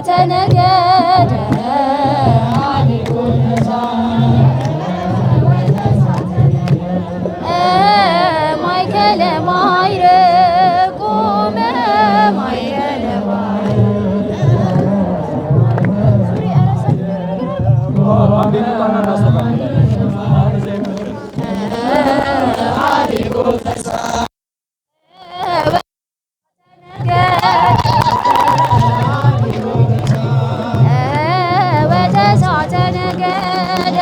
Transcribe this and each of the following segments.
ነገደ ማእከለ ባሕር ቆመ ማእከለ ወተሳተ ነገደ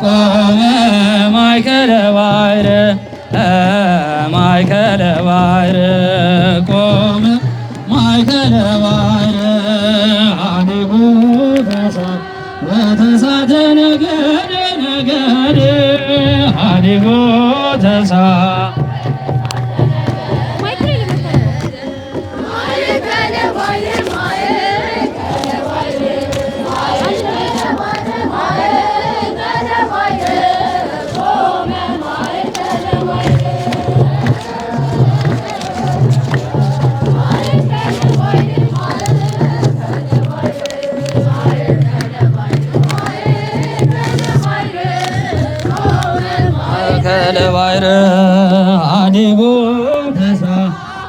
ቆመ ማእከለ ባሕር ማእከለ ባሕር ቆመ ማእከለ ባሕር ኀዲጉ ወተሳተ ነገደ ነገደ ኀዲጉ ተሳተ ማእከለ ባሕር ኀዲጉ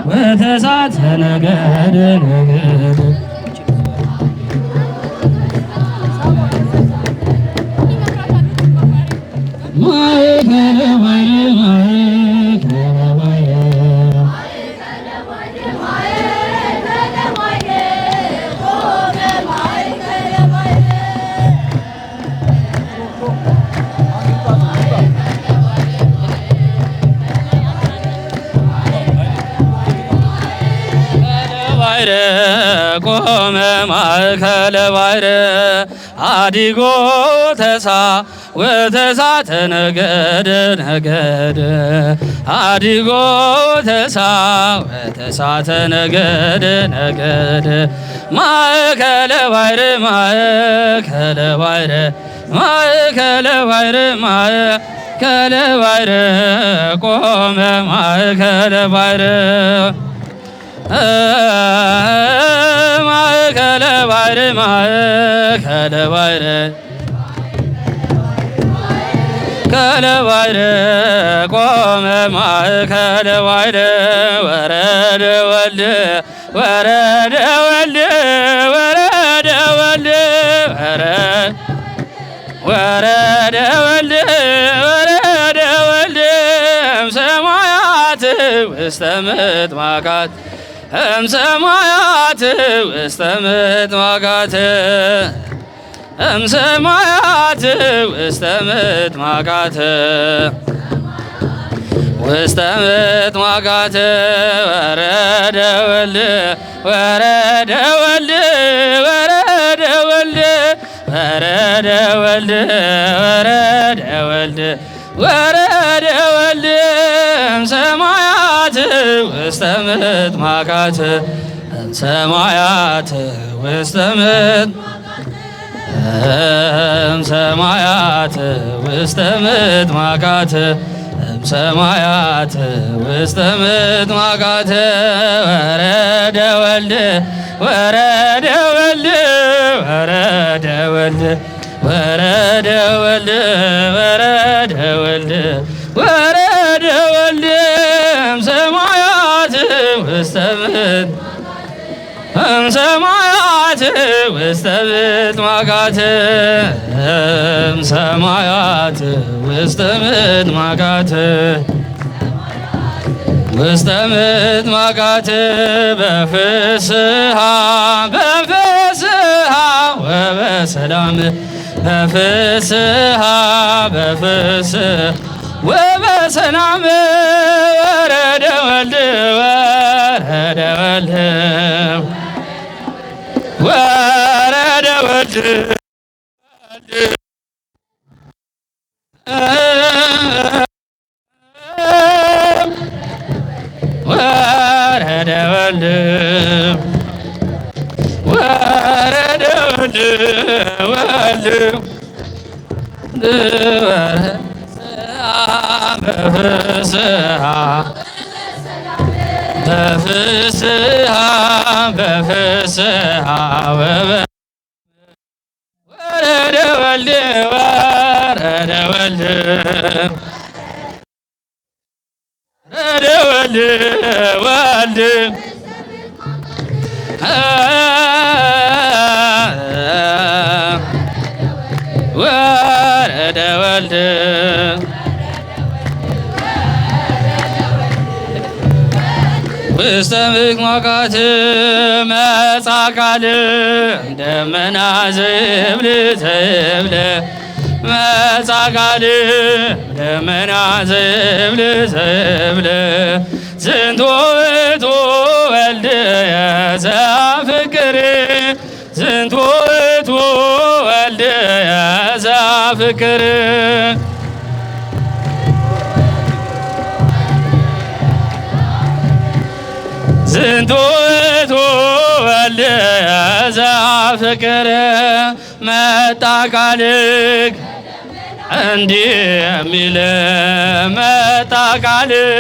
ወተሳተ ነገደ ነገደ ማእከለ ባሕር ማእከለ ባሕር ቆመ ማእከለ ባሕር ኀዲጉ ወተሳተ ነገደ ነገደ ኀዲጉ ወተሳተ ነገደ ነገደ ማእከለ ባሕር ማእከለ ባሕር ማእከለ ባሕር ማእከለ ባሕር ቆመ ማእከለ ባሕር ማእከለ ባሕር ማእከለ ባሕር ማእከለ ባሕር ቆመ ማእከለ ባሕር ወረደ ወልድ ወረደ ወልድ ወረደ ወልድ ወረደ ወልድ ወረደ ወልድ እምሰማያት ውስተ ምጥማቃት እምሰማያት ውስተ ምጥማቃት እምሰማያት ውስተ ምጥማቃት ውስተ ምጥማቃት ወረደ ወልድ ወረደ ወልድ ወረደ ወልድ ወረደ ወልድ ወረደ ወልድ ወረደ ወልድ እምሰማያት ውስተ ምጥማቃት እምሰማያት ውስተ እምሰማያት ውስተ ምጥማቃት እምሰማያት ውስተ ምጥማቃት ወረደ ወልድ ወረደ ወልድ ወረደ ወልድ ወረደ ወልድ ወረደ ወልድ ወረደ ወልድ እምሰማያት ውስተ እምሰማያት ውስተ ምጥማቃት እምሰማያት ውስተ ምጥማቃት ውስተ ምጥማቃት በፍስሐ በፍስሐ ወበሰላም በፍስሐ በፍስሐ ወበሰላም ወረደ ወልድ ወረደ ወልድ ወረደ ወልድ ወልድ ወረደ ወልድ ወረደ ወልድ ወልድ በፍስሐ በፍስሐ በፍስሐ ወረደ ወልድ ወረደ ወልድ ወረደ ወልድ ወልድ ወረደ ወልድ ውስተ ምቅማቃት መጻ ቃል ደመና ዝብል ዝብል መጻ ቃል ደመና ዝብል ዝብል ዝንቱ ውእቱ ወልድየ ዘአፍቅር ዝንቱ ውእቱ ወልድየ ዘአፍቅር ዝንቱ ውእቱ ወልድየ ዘአፍቅር መጣ ቃልህ እንዲህ የሚል መጣ ቃልህ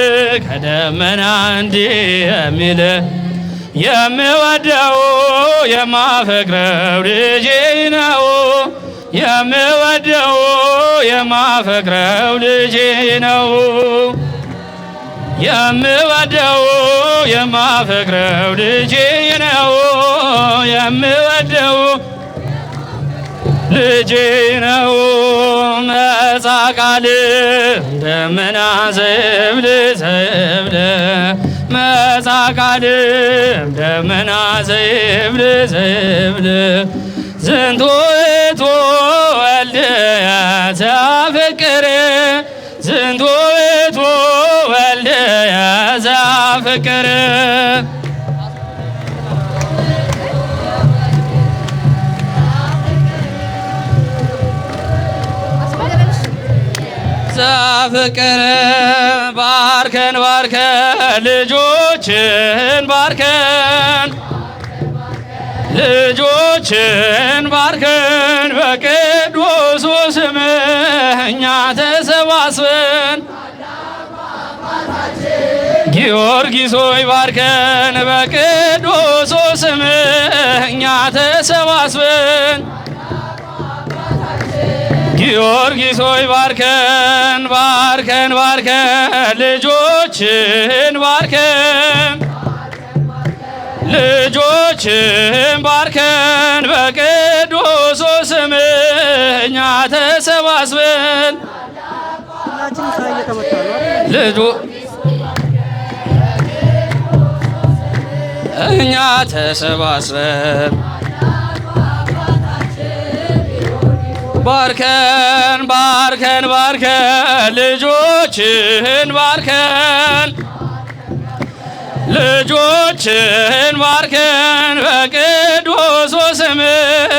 ከደመና እንዲህ የሚል የምወደው የማፈቅረው ልጄ ነው የምወደው የማፈቅረው ልጄ ነው የምወደው የማፈቅረው ልጄ ነው የምወደው ልጄ ነው መጻ ቃል ደመና ዝብል ዝብል መጻ ቃል ደመና ዝብል ዝብል ዝንቱ ውእቱ ወልድየ ዘአፍቅር ዝንቱ ውእቱ ወልድየ ዘአፍቅር ዘአፍቅር ባርከን ባርከን ልጆችን ባርከን ልጆችን ባርከን በቅዱሱ ስምህ እኛ ተሰባስበን ጊዮርጊስ ሆይ ባርከን በቅዱሱ ስምህ እኛ ተሰባስበን ጊዮርጊስ ሆይ ባርከን ባርከን ባርከን ልጆችን ባርከን ልጆችን ባርከን በቅዱሱ ስምህ እኛ ተሰባስበን እኛ ተሰባስበን ባርከን ባርከን ባርከን ልጆችን ባርከን ልጆችን ባርከን በቅዱሱ ስምህ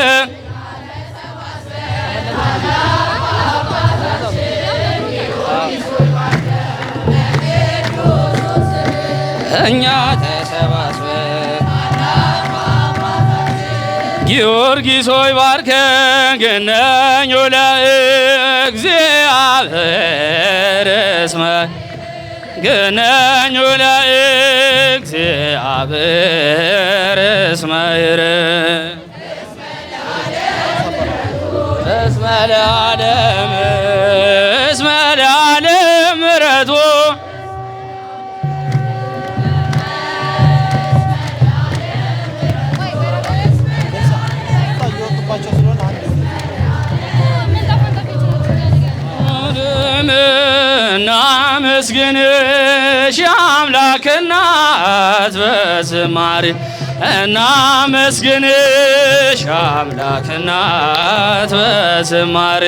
እኛ ተሰባስበን ጊዮርጊስ ሆይ ባርከን ገነኞ ለእግዚአብሔር እስመ ገነኞ ለእግዚአብሔር እስመ እስመ ለዓለም እስመ ለዓለም ምሕረቱ እናመስግንሽ አምላክ እናት በዝማሬ እናመስግንሽ አምላክ እናት በዝማሬ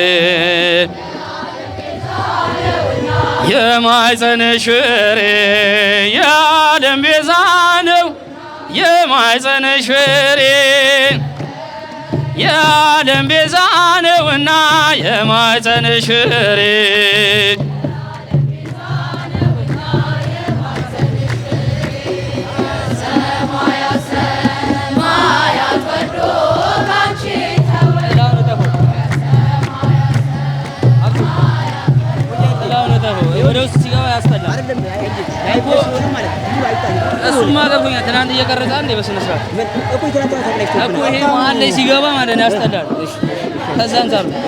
የማኅፀንሽ ፍሬ የዓለም ቤዛ ነው የማኅፀንሽ ፍሬ የዓለም ቤዛ ነውና የማኅፀንሽ ፍሬ እሱማ ገብቶኛል። ትናንት እየቀረጸ አንዴ በስነ ስርዓት እኮ ይሄ መሀል ላይ ሲገባ ማለት ነው ያስጠላል። ከዛ አንፃር ነው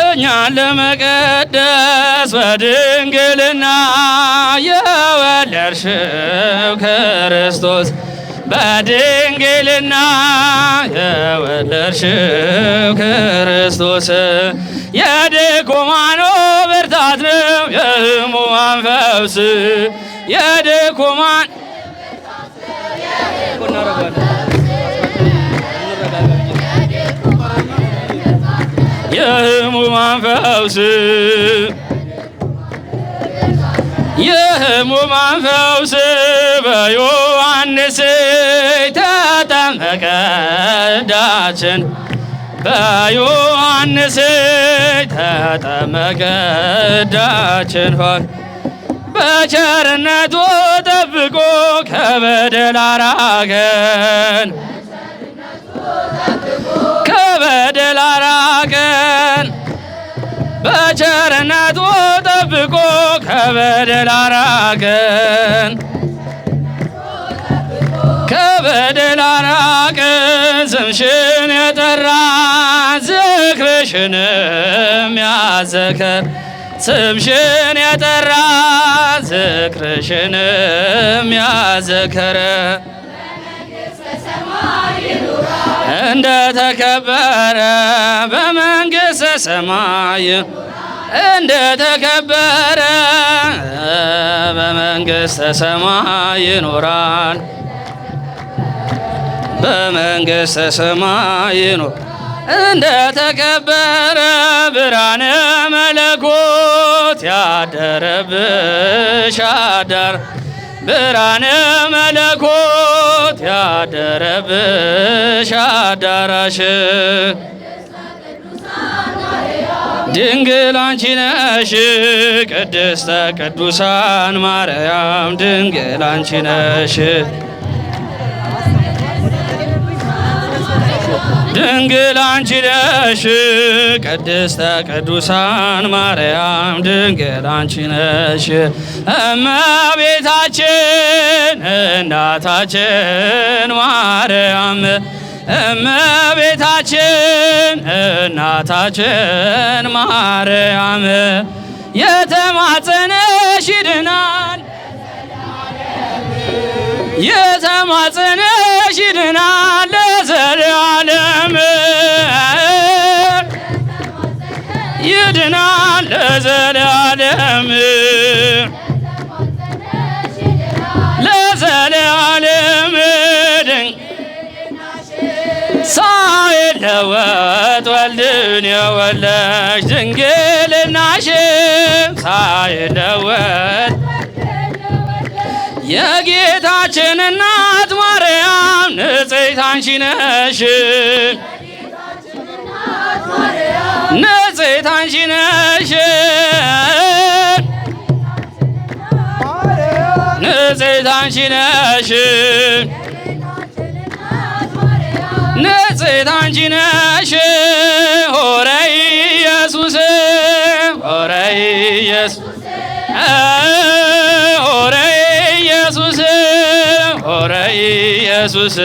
እኛ ለመቀደስ በድንግልና የወለድሽው ክርስቶስ በድንግልና የወለድሽው ክርስቶስ የድኩማኑ ብርታት ነው የሕሙማን ፈውስ የድኩማን የሕሙማን ፈውስ የሕሙማን ፈውስ በዮሐንስ ተጠመቀ ዕዳችን በዮሐንስ ተጠመቀ ዕዳችን ሆይ በቸርነቱ ጠብቆ ከበደል አራቀን ከበደል አራቀን በቸርነቱ ጠብቆ ከበደል አራቀን ከበደል አራቀን ስምሽን የጠራ ዝክርሽንም ያዘከር ስምሽን የጠራ ዝክርሽንም ያዘከረ እንደ ተከበረ በመንግሥተ ሰማይ እንደ ተከበረ በመንግሥተ ሰማይ ይኖራል በመንግሥተ ሰማይ ይኖራል እንደ ተከበረ ብርሃነ መለኮት ያደረብሽ አዳር ብርሃነ መለኮት ያደረብሽ አዳራሽ ድንግል አንቺ ነሽ ቅድስተ ቅዱሳን ማርያም ድንግል አንቺ ነሽ ድንግል አንቺ ነሽ ቅድስተ ቅዱሳን ማርያም ድንግል አንቺ ነሽ እመቤታችን እናታችን ማርያም እመቤታችን እናታችን ማርያም የተማጸነሽ ይድናል የተማጸነሽ ይድናል ለዘለዓለም ይድናል ለዘለዓለም ለዘለዓለም ሳይለወጥ ወልድን የወለድሽ ድንግልናሽም ሳይለወጥ የጌታችን እናት ማርያም ንጽሕት አንቺ ነሽ ንጽሕት አንቺ ነሽ ንጽሕት አንቺ ነሽ ንጽሕት አንቺ ነሽ ሆረ ኢየሱስ ሆረ ኢየሱስ ሆረ ኢየሱስ ሆረ ኢየሱስ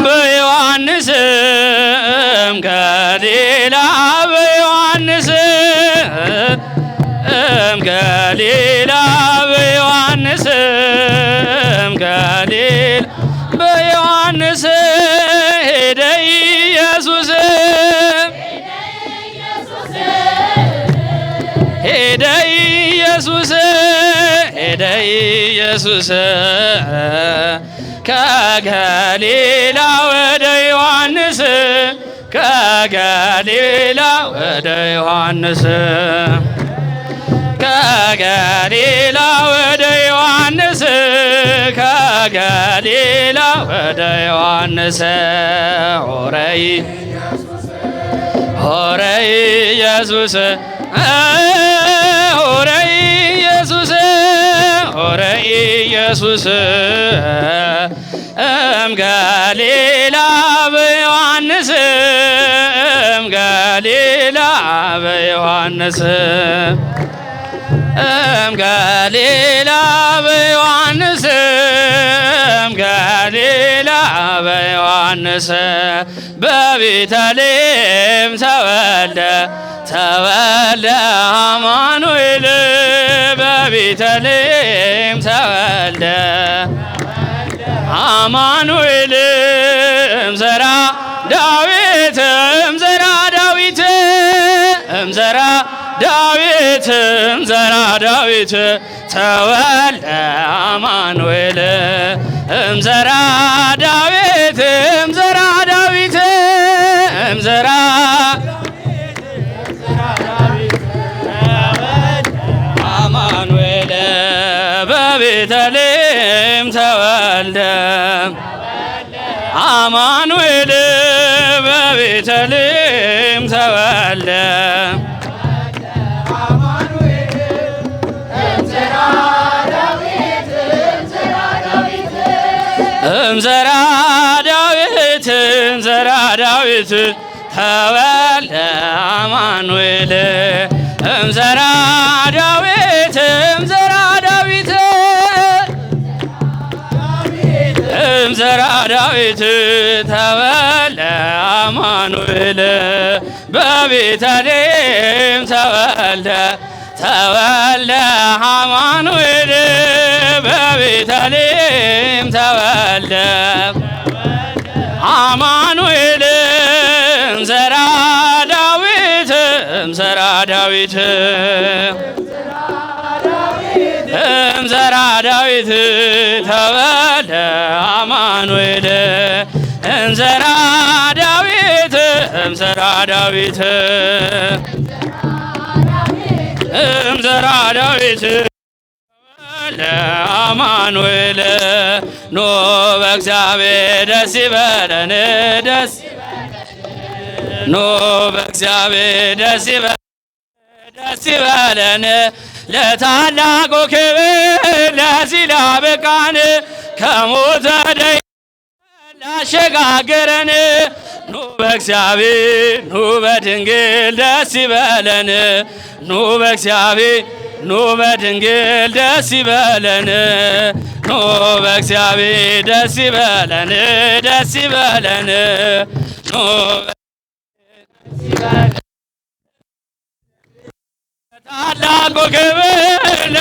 በዮሐንስ እምገሊላ በዮሐንስ እምገሊላ በዮሐንስ እምገሊላ በዮሐንስ ሄደ ኢየሱስ ሄደ ኢየሱስ ሄደ ኢየሱስ ከገሊላ ወደ ዮሐንስ ከገሊላ ወደ ዮሐንስ ከገሊላ ወደ ዮሐንስ ከገሊላ ወደ ዮሐንስ ሆረይ ሆረይ ኢየሱስ ሆረይ ኢየሱስ ሆረይ ኢየሱስ እምገሊላ በዮሐንስ እምገሊላ በዮሐንስ እምገሊላ በዮሐንስ እምገሊላ በዮሐንስ በቤተልሔም ተወልደ ተወልደ አማኑኤል በቤተልሔም ተወልደ አማኑኤል እምዘራ ዳዊት እምዘራ ዳዊት እምዘራ ዳዊት እምዘራ ዳዊት ተወልደ አማኑኤል እምዘራ ዳዊት እምዘራ ዳዊት እምዘራ አማኑኤል በቤተልሔም ተወልደ አማኑኤል በቤተልሔም ተወልደ እምዘራ ዳዊት እምዘራ ዳዊት ተወልደ አማኑኤል እምዘራ ዳዊት እምዘራ ዳዊት እምዘራ ዳዊት ተወልደ አማኑኤል በቤተልሔም ተወልደ ተወልደ አማኑኤል በቤተልሔም ተወልደ አማኑኤል እምዘራ ዳዊት እምዘራ ዳዊት እምዘራ ዳዊት ተወልደ አማኑኤል እምዘራ ዳዊት እምዘራ ዳዊት እምዘራ ዳዊት አማኑኤል ኖ በእግዚአብሔር ደስ ይበለን ደስ ኖ በእግዚአብሔር ደስ ይበለን ለታላቁ ክብር ለዚህ ላበቃን ከሞት ወደ ላሸጋገረን ኑ በእግዚአብሔር ኑ በድንግል ደስ ይበለን ኑ በእግዚአብሔር ኑ በድንግል ደስ ይበለን ኑ በእግዚአብሔር ደስ ይበለን ደስ ይበለን ኑ ታላቁ ክብር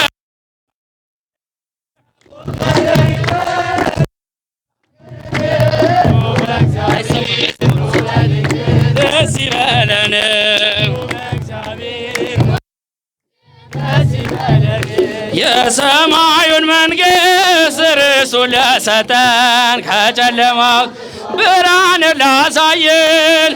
ደስ ይበለን የሰማዩን መንግሥት ርሱን ለሰጠን ከጨለማው ብርሃን ላሳየን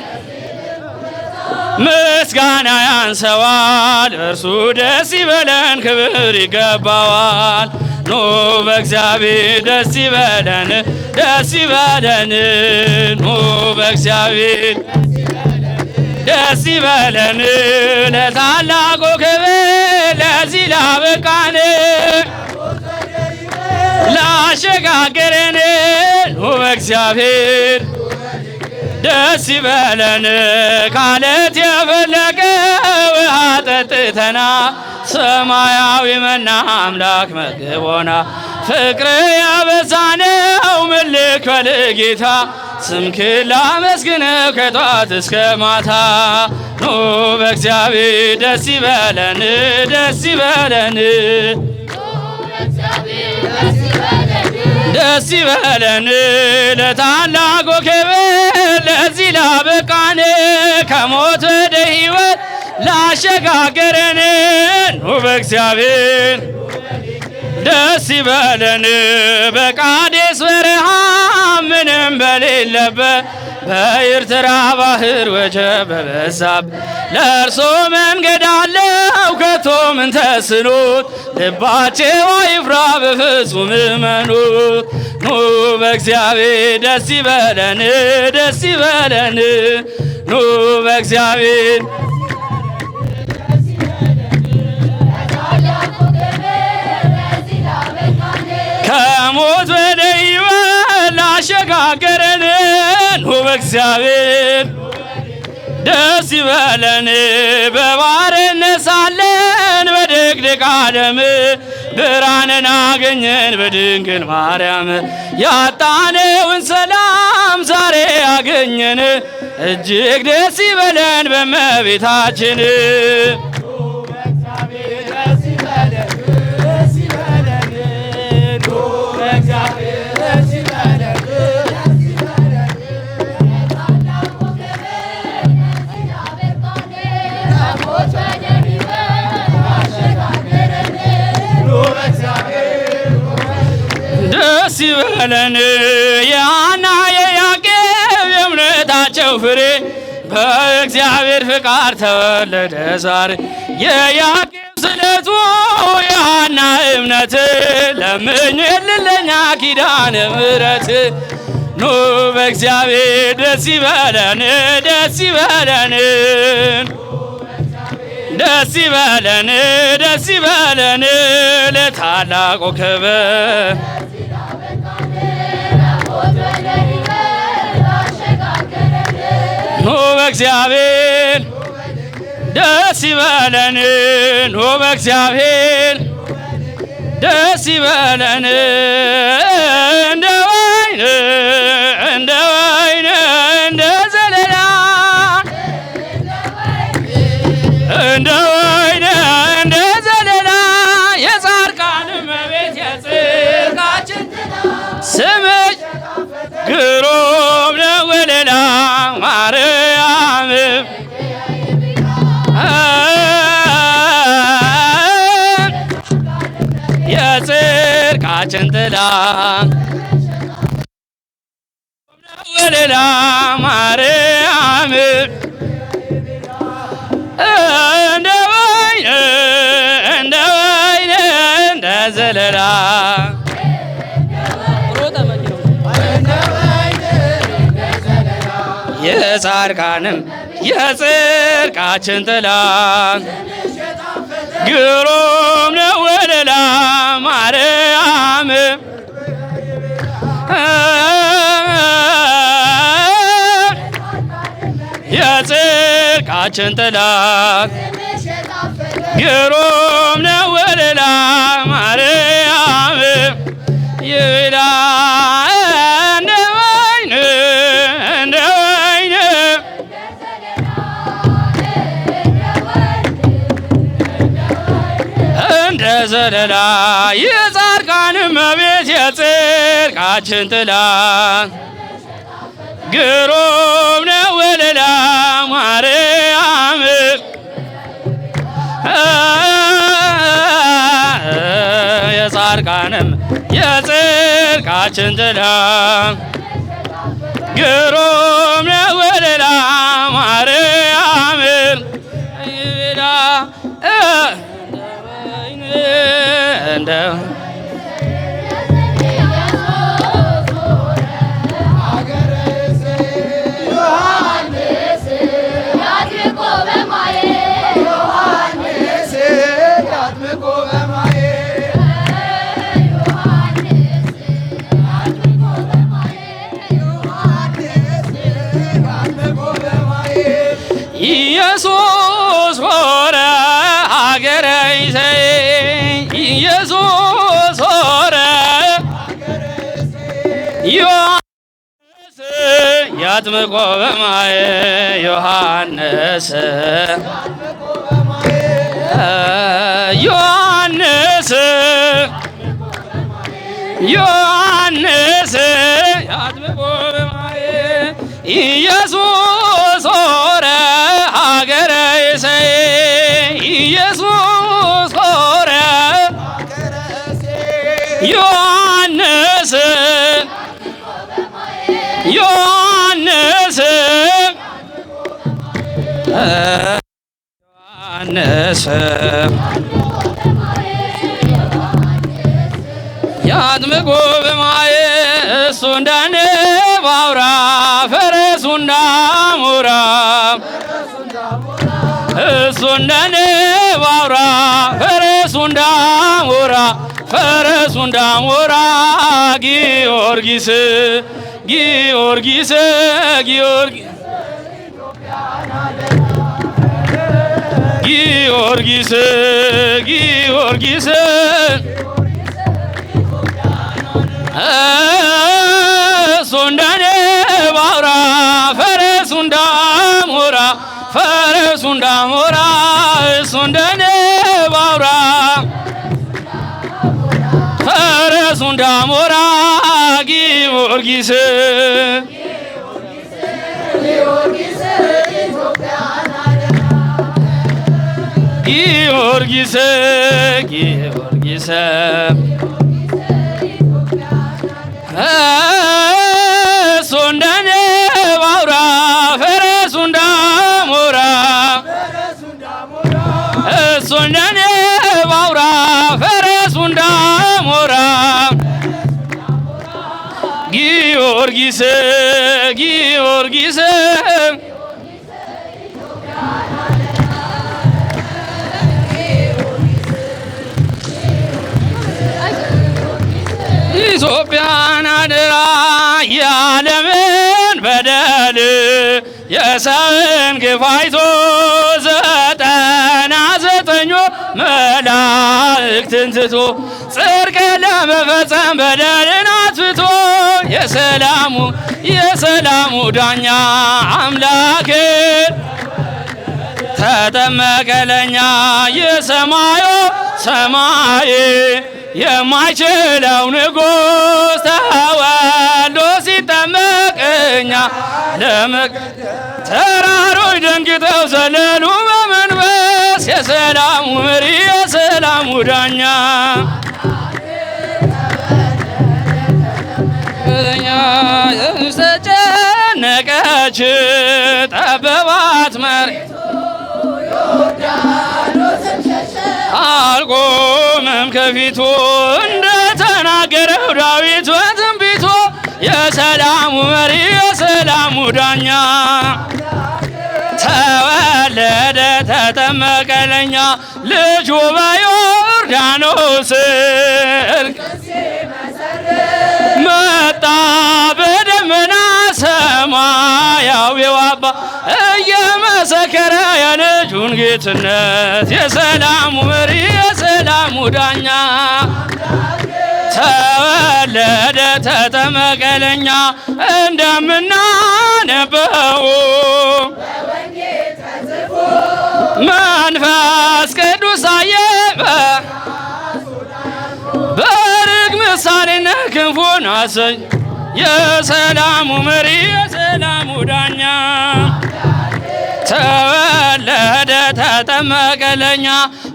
ምስጋና ያንሰዋል እርሱ ደስ ይበለን ክብር ይገባዋል ኑ በእግዚአብሔር ደስ ይበለን ደስ ይበለን ኑ በእግዚአብሔር ደስ ይበለን ለታላቁ ክብር ለዚህ ላበቃን ላሸጋገረን ኑ በእግዚአብሔር ደስ ይበለን ካለት የፈለቀ ውሃ ጠጥተና ሰማያዊ መና አምላክ መግቦና ፍቅር ያበዛነው ምልክ በልጌታ ስምክን ላመስግነው ከጧት እስከ ማታ ኑ በእግዚአብሔር ደስ ይበለን ደስ ይበለን ደስ ይበለን ለታላቁ ክብር ለዚህ ላበቃን ከሞት ወደ ሕይወት ላሸጋገረን ኑ በእግዚአብሔር ደስ ይበለን በቃዴስ በረሃ ምንም በሌለበት በኤርትራ ባህር ወጀብ በበዛብ ለእርሶ መንገድ አለው ከቶ ምን ተስኖት ልባቸው አይፍራ በፍጹም እመኑት። ኑ በእግዚአብሔር ደስ ይበለን ደስ ይበለን ኑ በእግዚአብሔር ከሞት ወደ ሕይወት ላሸጋገረን ኑ በእግዚአብሔር ደስ ይበለን። በባርነት ሳለን በድቅድቅ ዓለም ብርሃንን አገኘን በድንግል ማርያም። ያጣነውን ሰላም ዛሬ አገኘን እጅግ ደስ ይበለን በእመቤታችን። ደስ ይበለን የሐና የያዕቆብ የእምነታቸው ፍሬ በእግዚአብሔር ፍቃድ ተወለደ ዛሬ። የያዕቆብ ስለቱ የሐና እምነት ለምኝልን ለኛ ኪዳነ ምሕረት። ኑ በእግዚአብሔር ደስ ይበለን ደስ ይበለን ደስ ይበለን ደስ ይበለን ለታላቁ ክብር ኑ በእግዚአብሔር ደስ ይበለን ኑ በእግዚአብሔር ደስ ይበለን እንደ ወይን እንደ ወይን እንደ ዘለላ እንደ ወይን እንደ ዘለላ የጻድቃን እመቤት የጽድቃችን ስምሽ ግሩም ነው ወለላ ማርያም የጽድቃችን ጥላ ወለላ ማርያም እንደ ወይን እንደ ወይን እንደ ዘለላ የጻድቃንም የጽድቃችን ጥላ ግሩም ነው ወለላ ማርያም የጽድቃችን ጥላ ግሩም ነው ወለላ ማርያም ይብላ እንደ ወይን እንደ ወይን እንደ ዘለላ የጻድቃን እመቤት የጽድቃችን ጥላ ግሩም ነው ወለላ ማርያም የጻድቃንም የጽድቃችን ጥላ ግሩም ነው ወለላ ማርያም ይብላ እንደ ኢየሱስ ሆረ ሀገረ ይእዜሰ ኢየሱስ ሆረ ዮሐንስ ያጥምቆ በማየ ዮሐንስ ዮሐንስ ዮሐንስ ያጥምቆ በማየ ኢየሱስ ሆረ ሀገረ ይእዜሰ ኢየሱስ ሆረ ዮሐንስ ዮሐንስ ዮሐንስ ያጥምቁ በማየ እሱ እንደኔ ባውራ ፈረሱ እንዳሞራ እሱ እንደኔ ባውራ ፈረሱ እንዳሞራ ፈረሱ እንዳሞራ ጊዮርጊስ ጊዮርጊስ ጊዮርጊስ ጊዮርጊስ ጊዮርጊስ እሱ እንደኔ ባውራ ፈረሱ እንዳሞራ ፈረሱ እንዳሞራ እሱ እንደኔ ባውራ ፈረሱ እንዳሞራ ጊዮርጊስ ጊዮርጊስ ጊዮርጊስ እሱ እንደኔ ባውራ ፈረሱ እንዳሞራ እሱ እንደኔ ባውራ ፈረሱ እንዳሞራ ጊዮርጊስ ጊዮርጊስ ኢትዮጵያን አደራ የዓለምን በደል የሰውን ግፍ አይቶ 99 መላእክትን ትቶ ጽድቅን ለመፈጸም በደልን አጥፍቶ የሰላሙ ዳኛ አምላክ ተጠመቀ ለኛ የሰማዩ ሰማይ የማይችለው ንጉሥ ተወልዶ ሲጠመቅ እኛ ተራሮች ደንግጠው ዘለሉ በመንፈስ የሰላሙ መሪ የሰላሙ ዳኛ ተጨነቀች ጠበባት መሬት አልቆመም ከፊቱ እንደተናገረው ዳዊት በትንቢቱ የሰላሙ መሪ የሰላሙ ዳኛ ተወለደ ተጠመቀ ለኛ ልጁ በዮርዳኖስ መጣ በደመና ሰማያዊው አባ እየመሰከረ የልጁን ጌትነት የሰላሙ መሪ የሰላሙ ዳኛ ተወለደ ተጠመቀ ለኛ እንደምናነበው መንፈስ ቅዱስ አየ በርግብ ምሳሌነት ክንፉን አሰኝ የሰላሙ መሪ የሰላሙ ዳኛ ተወለደ ተጠመቀ ለኛ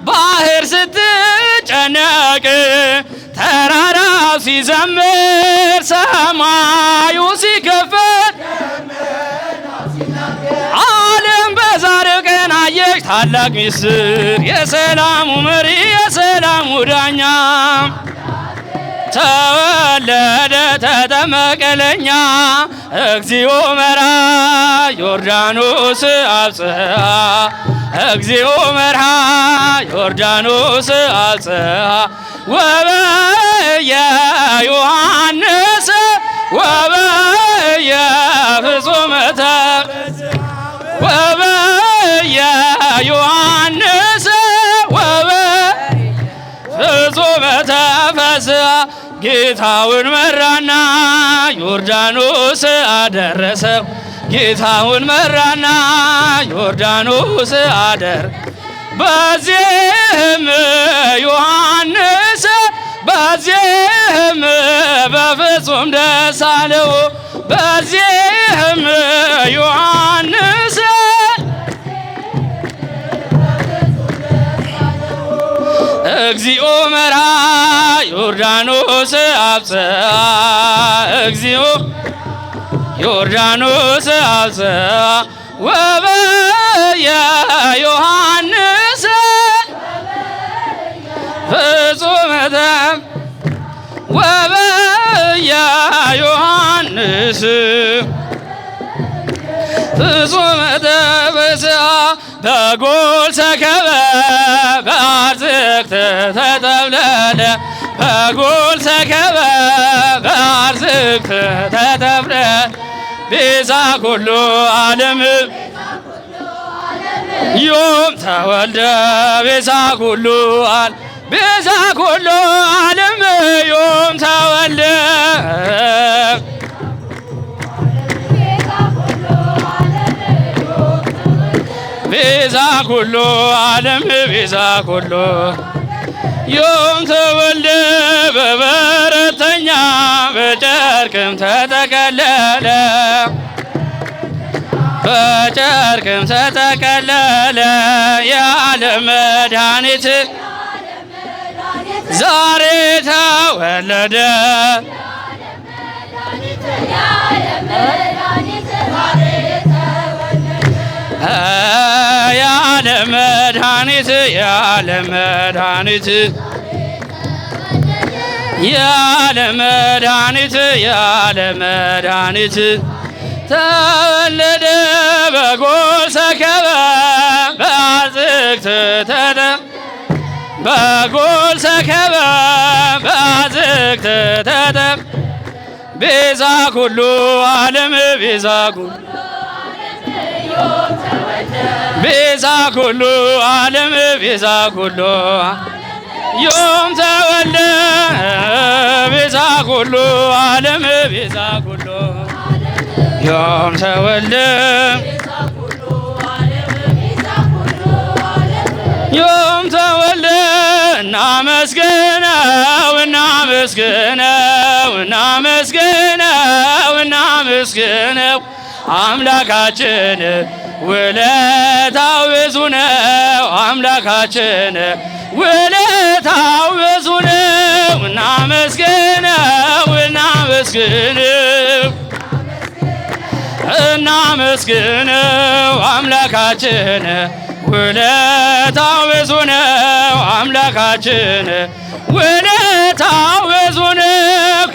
ባህር ስትጨነቅ ተራራው ሲዘምር ሰማዩ ሲከፈት ዓለም በዛሬው ቀን አየች ታላቅ ምስጢር የሰላሙ መሪ የሰላሙ ዳኛ ተወለደ ተጠመቀ ለኛ እግዚኦ መርሃ ዮርዳኖስ አብጽሐ እግዚኦ መርሃ ዮርዳኖስ አብጽሐ ወበየ ዮሐንስ ወበየ ፍጹመ ወበየ ዮሐንስ ወበየ ፍጹመ ተፈስሐ ጌታውን መራና ዮርዳኖስ አደረሰው ጌታውን መራና ዮርዳኖስ በዚህም ዮሐንስ በዚህም በፍጹም ደስ አለው በዚህም ዮሐንስ እግዚኦ መርሃ ዮርዳኖስ አብጽሐ እግዚኦ ዮርዳኖስ አብጽሐ ወበየ ዮሐንስ ፍጹም ወበየ ዮሐንስ ፍጹም ተበስአ በጎል ሰከበ በአርዝክት ተጠብለለ በጎል ሰከበ በአርዝክት ተጠብለለ ቤዛ ኩሉ ዓለም ዮም ተወልደ ቤዛ ኩሉ ዓለም ቤዛ ኩሉ ዓለም ዮም ተወልደ ቤዛ ኩሉ ዓለም ቤዛ ኩሉ ዮም ተወልደ በበረተኛ በጨርቅም ተጠቀለለ በጨርቅም ተጠቀለለ የዓለም መድኃኒት ዛሬ ተወለደ የዓለም መድኃኒት የዓለም መድኃኒት የዓለም መድኃኒት የዓለም መድኃኒት ተወለደ በጎል ሰከበ በአርዝክት በጎል ሰከበ በአርዝክት ቤዛ ኩሉ ዓለም ቤዛ ኩሉ ቤዛ ኩሉ ዓለም ቤዛ ኩሉ ዮም ተወልደ ቤዛ ኩሉ ዓለም ቤዛ ኩሉ ዮም ተወልደ ዮም ተወልደ እናመስግነው እናመስግነው እናመስግነው እናመስግነው አምላካችን ውለታው ብዙ ነው አምላካችን ውለታው ብዙ ነው እናመስግነው እናመስግነው እናመስግነው አምላካችን ውለታው ብዙ ነው አምላካችን ውለታው ብዙ ነው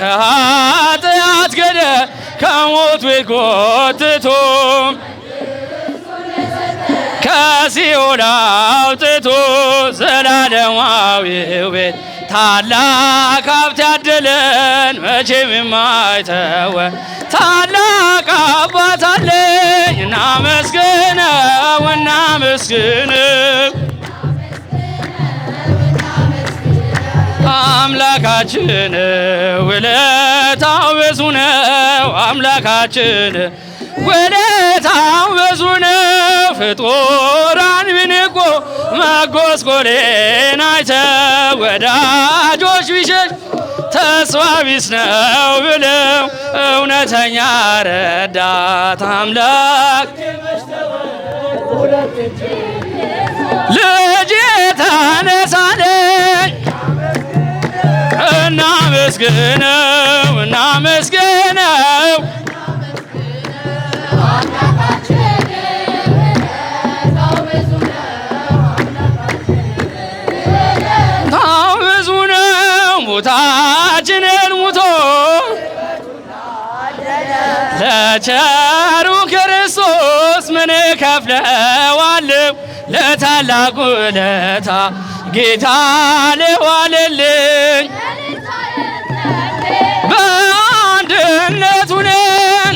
ከኃጢአት ገደል ከሞት ቤት ጎትቶ ከሲኦል አውጥቶ ዘላለማዊው ቤት ታላቅ ሀብት ያደለን መቼም የማይተወን ታላቅ አባት አለኝ እናመስግነው እናመስግነው አምላካችን ውለታው ብዙ ነው አምላካችን ውለታው ብዙ ነው ፍጡራን ቢንቁ መጎስቆሌን አይተው ወዳጆች ቢሸሽ ተስፋ ቢስ ነው ብለው እውነተኛ ረዳት አምላክ ልጅ ተነሳለኝ እናመስግነው እናመስግነው ሞታችንን ሙቶ ለቸሩ ክርስቶስ ምን ከፍለዋለሁ ለታላቁ ውለታ ጌታ ለዋለልኝ በአንድነት ሆነን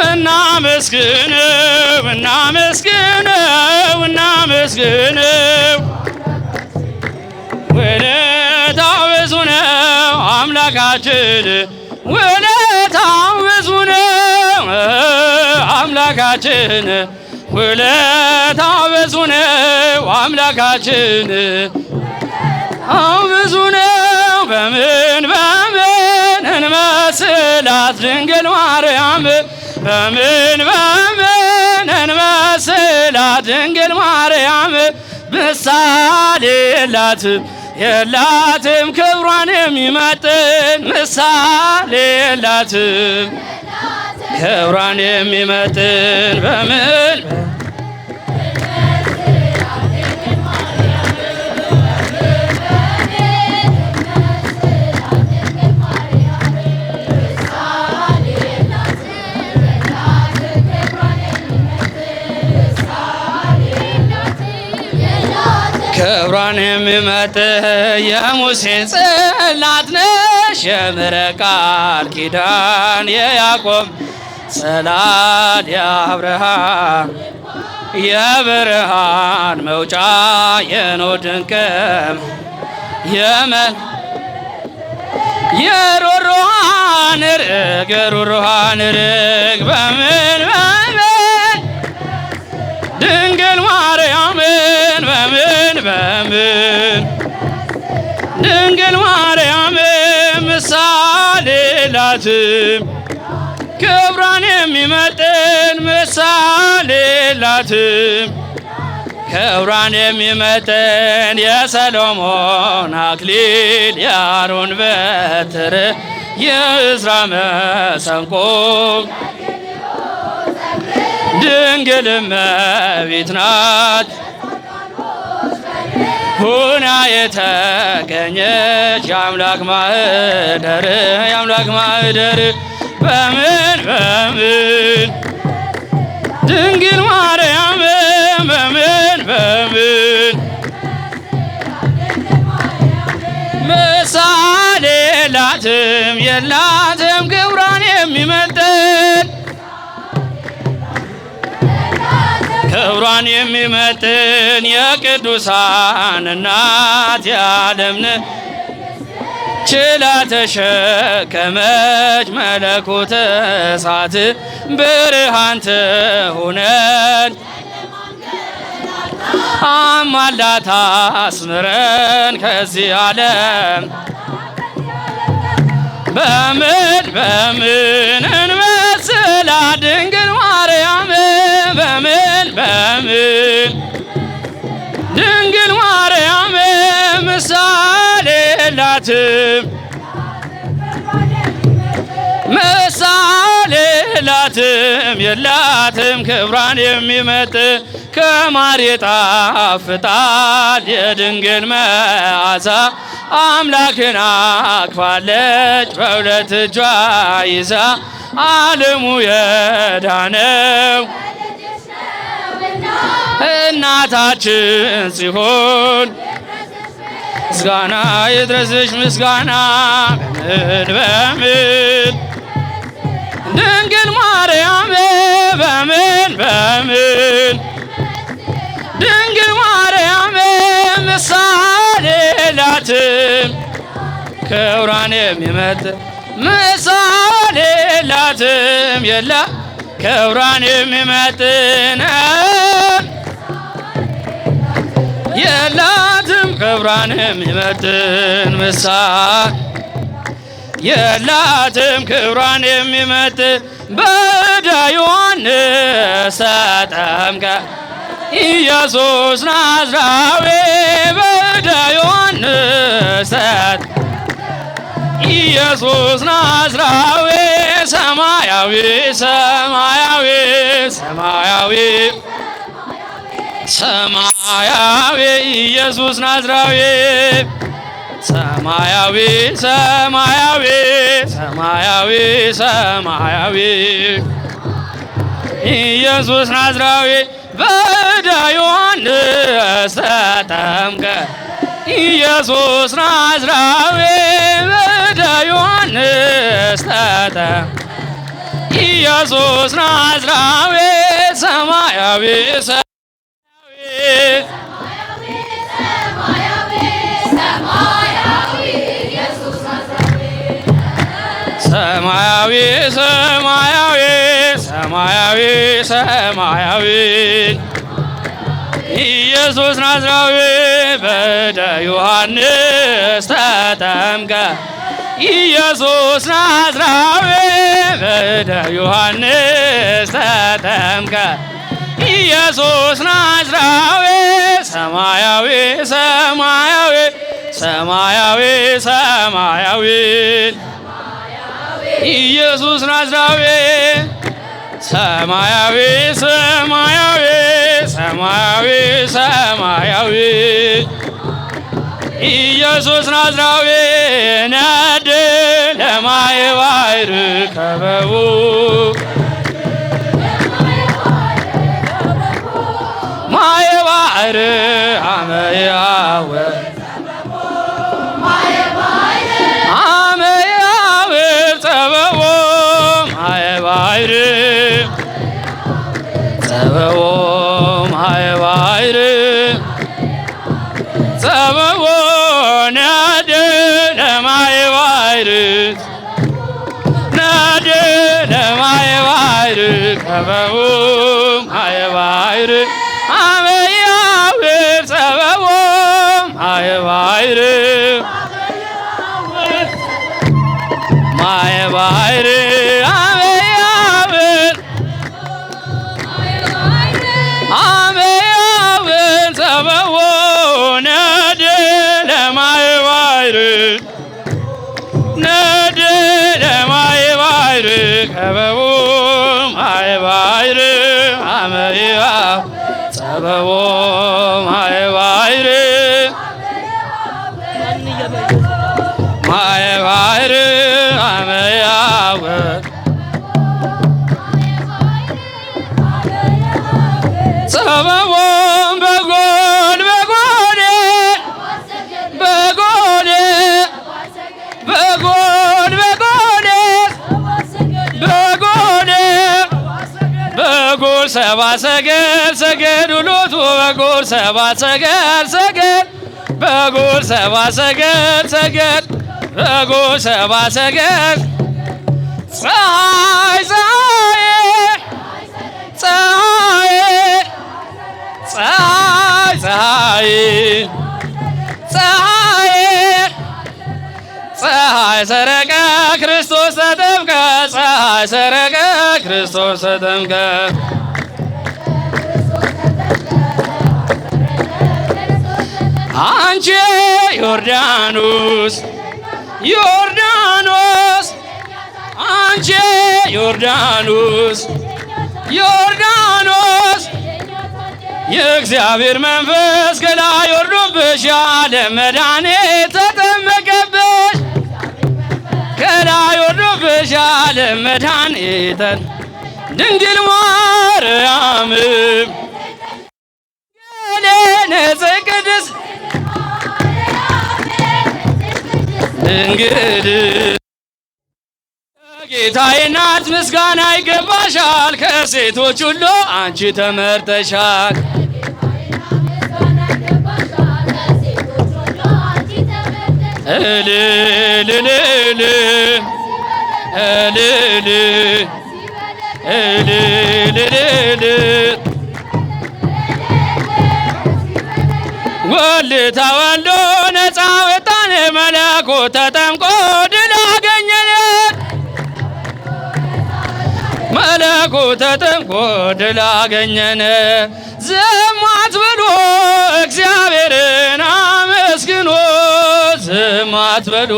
እናመስግነው እናመስግነው እናመስግነው ውለታው ብዙ ነው አምላካችን ውለታው ብዙ ነው አምላካችን ውለታው ብዙ ነው አምላካችን ብዙ ነው በምን እንመስላት ድንግል ማርያም በምን እንመስላት ድንግል ማርያም ምሳሌ የላትም ክብሯን የሚመጥን ምሳሌ የላትም ክብሯን የሚመጥን በምን ክብሯን የሚመጥህ የሙሴ ጽላት ነሽ የምሕረት ቃል ኪዳን የያዕቆብ ጽላት የአብርሃም የብርሃን መውጫ የኖህ ድንቅም የሩሩሃን ርግ በምን ድንግል ማርያምን በምን ድንግል ማርያምን ምሳሌ የላትም ክብሯን የሚመጥን ምሳሌ የላትም ክብሯን የሚመጥን የሰሎሞን አክሊል የአሮን በትር የዕዝራ መሰንቆ ድንግል እመቤት ናት ሁና የተገኘች የአምላክ ማህደር በምን ድንግል ማርያም በምን ምሳሌ የላትም ክብሯን የሚመጥን ክብሯን የሚመጥን የቅዱሳን እናት የዓለም ችላ ተሸከመች መለኮተ እሳት ብርሃን ትሁነን አማላታ አስምረን ከዚህ ዓለም በምን እንመስላ ድንግል ማርያም በምን ድንግል ማርያም ምሳሌ የላትም የላትም ክብሯን የሚመጥን ከማር ይጣፍጣል የድንግል መዓዛ አምላክን አቅፋለች በሁለት እጇ ይዛ ዓለሙ የዳነው እናታችን ሲሆን ምስጋና ይድረስሽ ምስጋና በምን ድንግል ማርያም በምን ድንግል ማርያም ምሳሌ የላትም ክብሯን የሚመጥን ምሳሌ የላትም ክብሯን የሚመጥን የላትም ክብሯን የሚመጥን የላትም ክብሯን የሚመጥን በዕደ ዮሐንስ ተጠምቀ ኢየሱስ ናዝራዊ በዕደ ዮሐንስ ኢየሱስ ናዝራዊ ሰማያዊ ኢየሱስ ናዝራዊ ሰማያዊ ኢየሱስ ናዝራዊ በዕደ ዮሐንስ ተጠምቀ ኢየሱስ ናዝራዊ በዕደ ዮሐንስ ተጠምቀ ኢየሱስ ናዝራዊ ሰማያዊ ኢየሱስ ናዝራዊ በዕደ ዮሐንስ ተጠምቀ ኢየሱስ ናዝራዊ በዕደ ዮሐንስ ተጠምቀ ኢየሱስ ናዝራዊ ሰማያዊ ኢየሱስ ናዝራዊ ሰማያዊ ኢየሱስ ናዝራዊ ነድ ለማየ ባሕር ከበቡ ማየ ባሕር አመ ያወ ጸበኡ ማየባይር አመያውር ጸበኡ ማየባይር ማየባይር አመያውር አመያውር ጸበኡ ነድ ለማየባይር ነድ ለማየባይር ከበቡ ማየባይር አመያ ጸበቡ ማየባይር ማየባይር አመያወ ጸበቡ በጎል በጎል በጎል በጎል በጎል በጎል በጎል ሰባ ሰገል ሰገድ ውሎቱ በጎል ሰባ ሰገል ሰገድ በጎል ሰባ ሰገል ሰገድ በጎል ሰባ ሰገል ፀሐይ ፀሐይ ፀሐይ ፀሐይ ፀሐይ ፀሐይ ሰረቀ ክርስቶስ ተጠምቀ ፀሐይ ሰረቀ ክርስቶስ ተጠምቀ አንቺ ዮርዳኖስ ዮርዳኖስ አንቺ ዮርዳኖስ ዮርዳኖስ የእግዚአብሔር መንፈስ ከላይ ወርዶብሻል መድኃኒት ተጠመቀብሽ ከላይ ወርዶብሻል መድኃኒት ድንግል ማርያም ንጽሕት ቅድስት ድንግል ጌታዬ ናት ምስጋና ይገባሻል ከሴቶች ሁሉ አንቺ ተመርጠሻል እልል እልል እልል እልል እልል ወልድ ተወልዶ ነፃ ወጣን መለኮት ተጠምቆ ድል አገኘን መለኮት ተጠምቆ ድል አገኘን ዝም አትበሉ እግዚአብሔርን አመስግኑ ዝም አትበሉ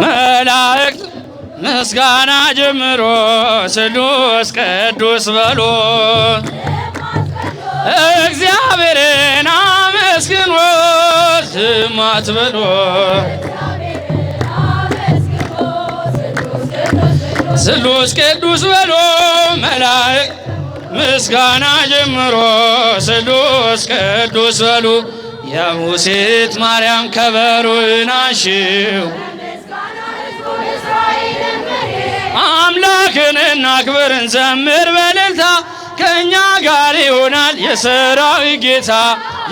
መላእክት ምስጋና ጀምሮ ስሉስ ቅዱስ በሉ እግዚአብሔርን አመስግኑ ዝም አትበሉ ስሉስ ቅዱስ በሉ መላእክት ምስጋና ጀምሮ ስሉስ ቅዱስ በሉ የሙሴት ማርያም ከበሮን አንሺው አምላክን እናክብር እንዘምር በእልልታ ከእኛ ጋር ይሆናል የሰራዊት ጌታ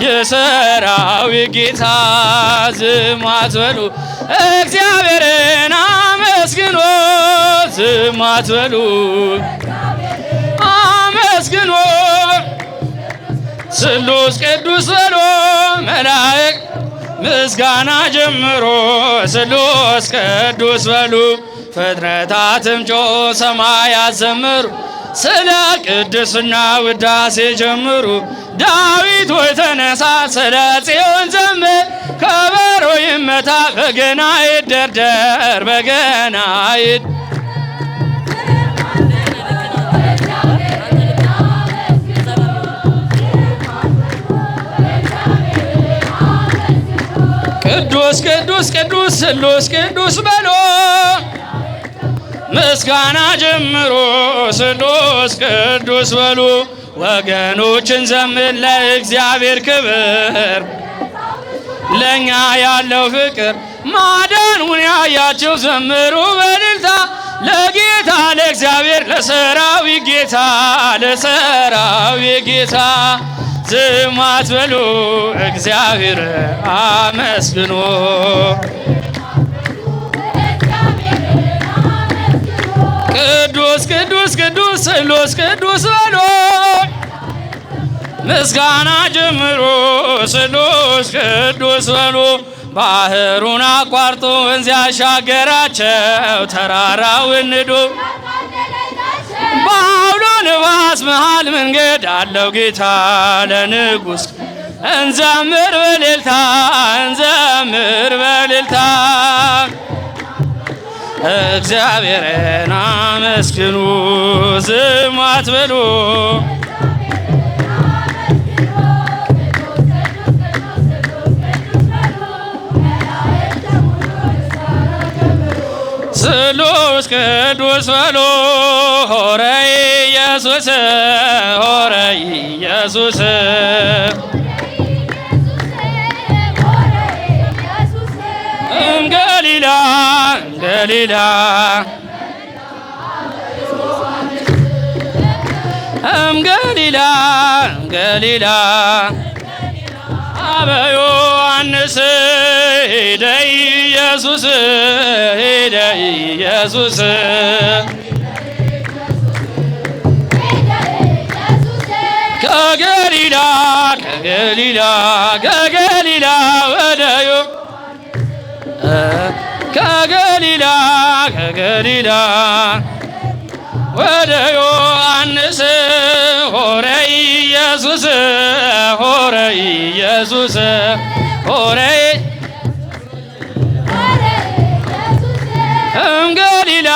የሰራዊት ጌታ ዝም አትበሉ እግዚአብሔርን አመስግኑ ዝም አትበሉ አመስግኑ ስሉስ ቅዱስ በሉ መላእክት ምስጋና ጀምሮ ስሉስ ቅዱስ በሉ ፍጥረታትም ጮ ሰማያት ዘምሩ ስለ ቅድስና ውዳሴ ጀምሩ ዳዊት ሆይ ተነሳ ስለ ጽዮን ዘምር ከበሮ ይመታ በገና ይደርደር በገና ቅዱስ ቅዱስ ቅዱስ ስሉስ ቅዱስ በሉ ምስጋና ጀምሮ ስሉስ ቅዱስ በሉ ወገኖችን ዘምር ለእግዚአብሔር ክብር ለኛ ያለው ፍቅር ማዳኑን ያያችሁ ዘምሩ በእልልታ ለጌታ ለእግዚአብሔር ለሰራዊት ጌታ ለሰራዊት ጌታ ዝም አትበሉ እግዚአብሔር አመስግኑ ቅዱስ ቅዱስ ቅዱስ ስሉስ ቅዱስ በሎ ምስጋና ጀምሮ ስሉስ ቅዱስ በሎ ባህሩን አቋርጦ ወንዝ ያሻገራቸው ተራራውን ንዶ በአውሎ ነፋስ መሃል መንገድ አለው ጌታ ለንጉሥ እንዘምር በእልልታ እንዘምር በእልልታ እግዚአብሔርን አመስግኑ ዝም አትበሉ ስሉስ ቅዱስ በሉ ሆረ ኢየሱስ ሆረ ኢየሱስ እምገሊላ እምገሊላ እምገሊላ እምገሊላ አበ ዮሐንስ ሄደ ኢየሱስ ሄደ ኢየሱስ ከገሊላ ከገሊላ ከገሊላ ወደዮ ከገሊላ ከገሊላ ወደ ዮሐንስ ሆረ ኢየሱስ ሆረ ኢየሱስ ሆረ እምገሊላ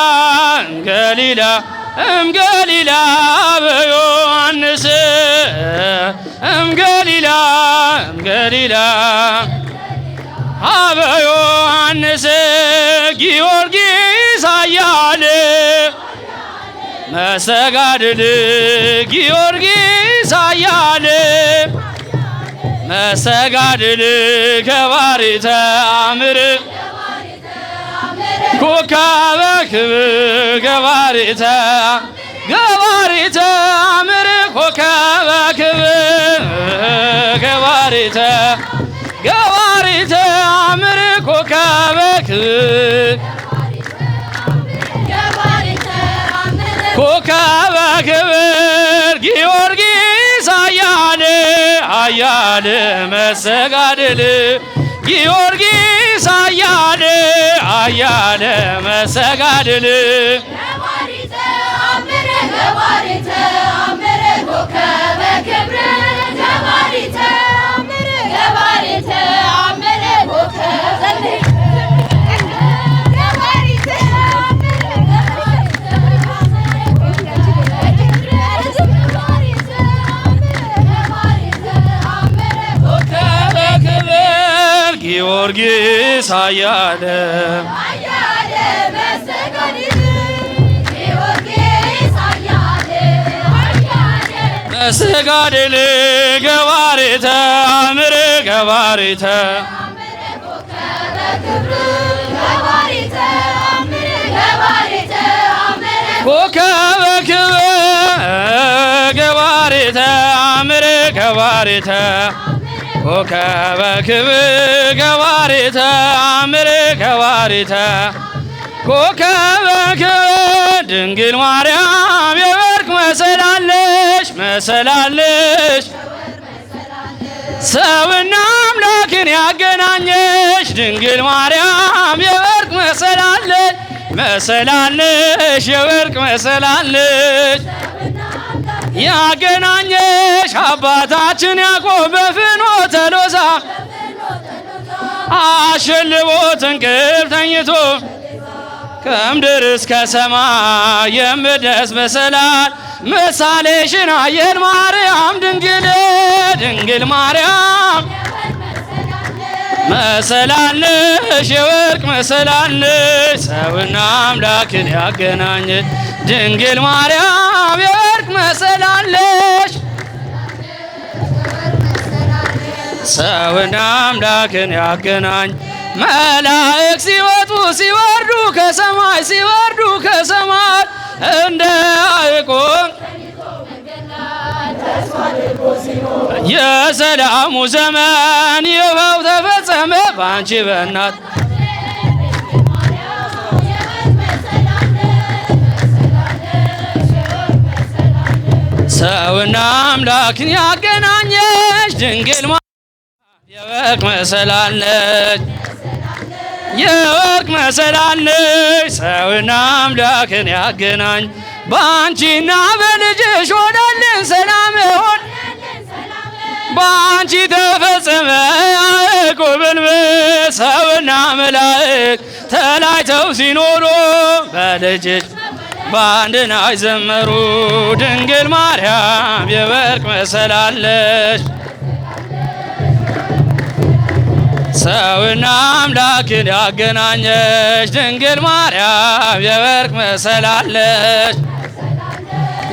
እምገሊላ እምገሊላ በዮሐንስ እምገሊላ እምገሊላ አበ ዮሐንስ ጊዮርጊስ አያለ መሰጋድል ጊዮርጊስ አያለ መሰጋድል ገባሪተ አምር ኮከበ ክብር ገባሪተ ገባሪተ አምር ኮከበ ክብር ገባሪተ ገባሪተ አምር ኮከበ ክብር ኮከበ ክብር ጊዮርጊስ አያለ አያለ መሰጋድል ጊዮርጊስ አያለ አያለ መሰጋድል ገባሪተ አምር ገባሪተ አምር ኮከበ ክብር ገባሪተ አምር ገባሪተ አምር ኮከበ ጊዮርጊስ አያለ አያለ መሰጋድል ጊዮርጊስ አያለ አያለ መሰጋድል ገባሪተ አምር ገባሪተ ኮከበ ክብር ገባሪተ አምር ገባሪተ አምር ኮከበ ክብር ገባሪተ አምር ገባሪተ ኮከበ ክብር ገባሪተ አምር ገባሪተ ኮከበ ክብር ድንግል ማርያም የወርቅ መሰላለሽ መሰላለሽ ሰውና አምላክን ያገናኘሽ ድንግል ማርያም የወርቅ መሰላለሽ መሰላለሽ የወርቅ መሰላለሽ ያገናኘሽ አባታችን ያዕቆብ በፍኖተ ሎዛ አሸልቦት እንቅልፍ ተኝቶ ከምድር እስከ ሰማይ የምደርስ መሰላል ምሳሌሽን አየን ማርያም ድንግል ድንግል ማርያም መሰላለሽ የወርቅ መሰላለሽ ሰውና አምላክን ያገናኘሽ ድንግል ማርያም የወርቅ መሰላለሽ ሰውና አምላክን ያገናኝ መላእክት ሲወጡ ሲወርዱ ከሰማይ ሲወርዱ ከሰማይ እንደ ያዕቆብ የሰላሙ ዘመን ይኸው ተፈጸመ ባንቺ በእናት ሰውና አምላክን ያገናኘች ድንግል የወርቅ መሰላል ነች የወርቅ መሰላል ነች ሰውና አምላክን ያገናኝ በአንቺና በልጅሽ ሆነልን ሰላም ሆን በአንቺ ተፈጸመ ያዕቆብን ሰውና መላእክት ተለያይተው ሲኖሩ በልጅሽ በአንድ ላይ ዘመሩ ድንግል ማርያም የወርቅ መሰላል ነች ሰውና አምላክን ያገናኘች ድንግል ማርያም የወርቅ መሰላል ነች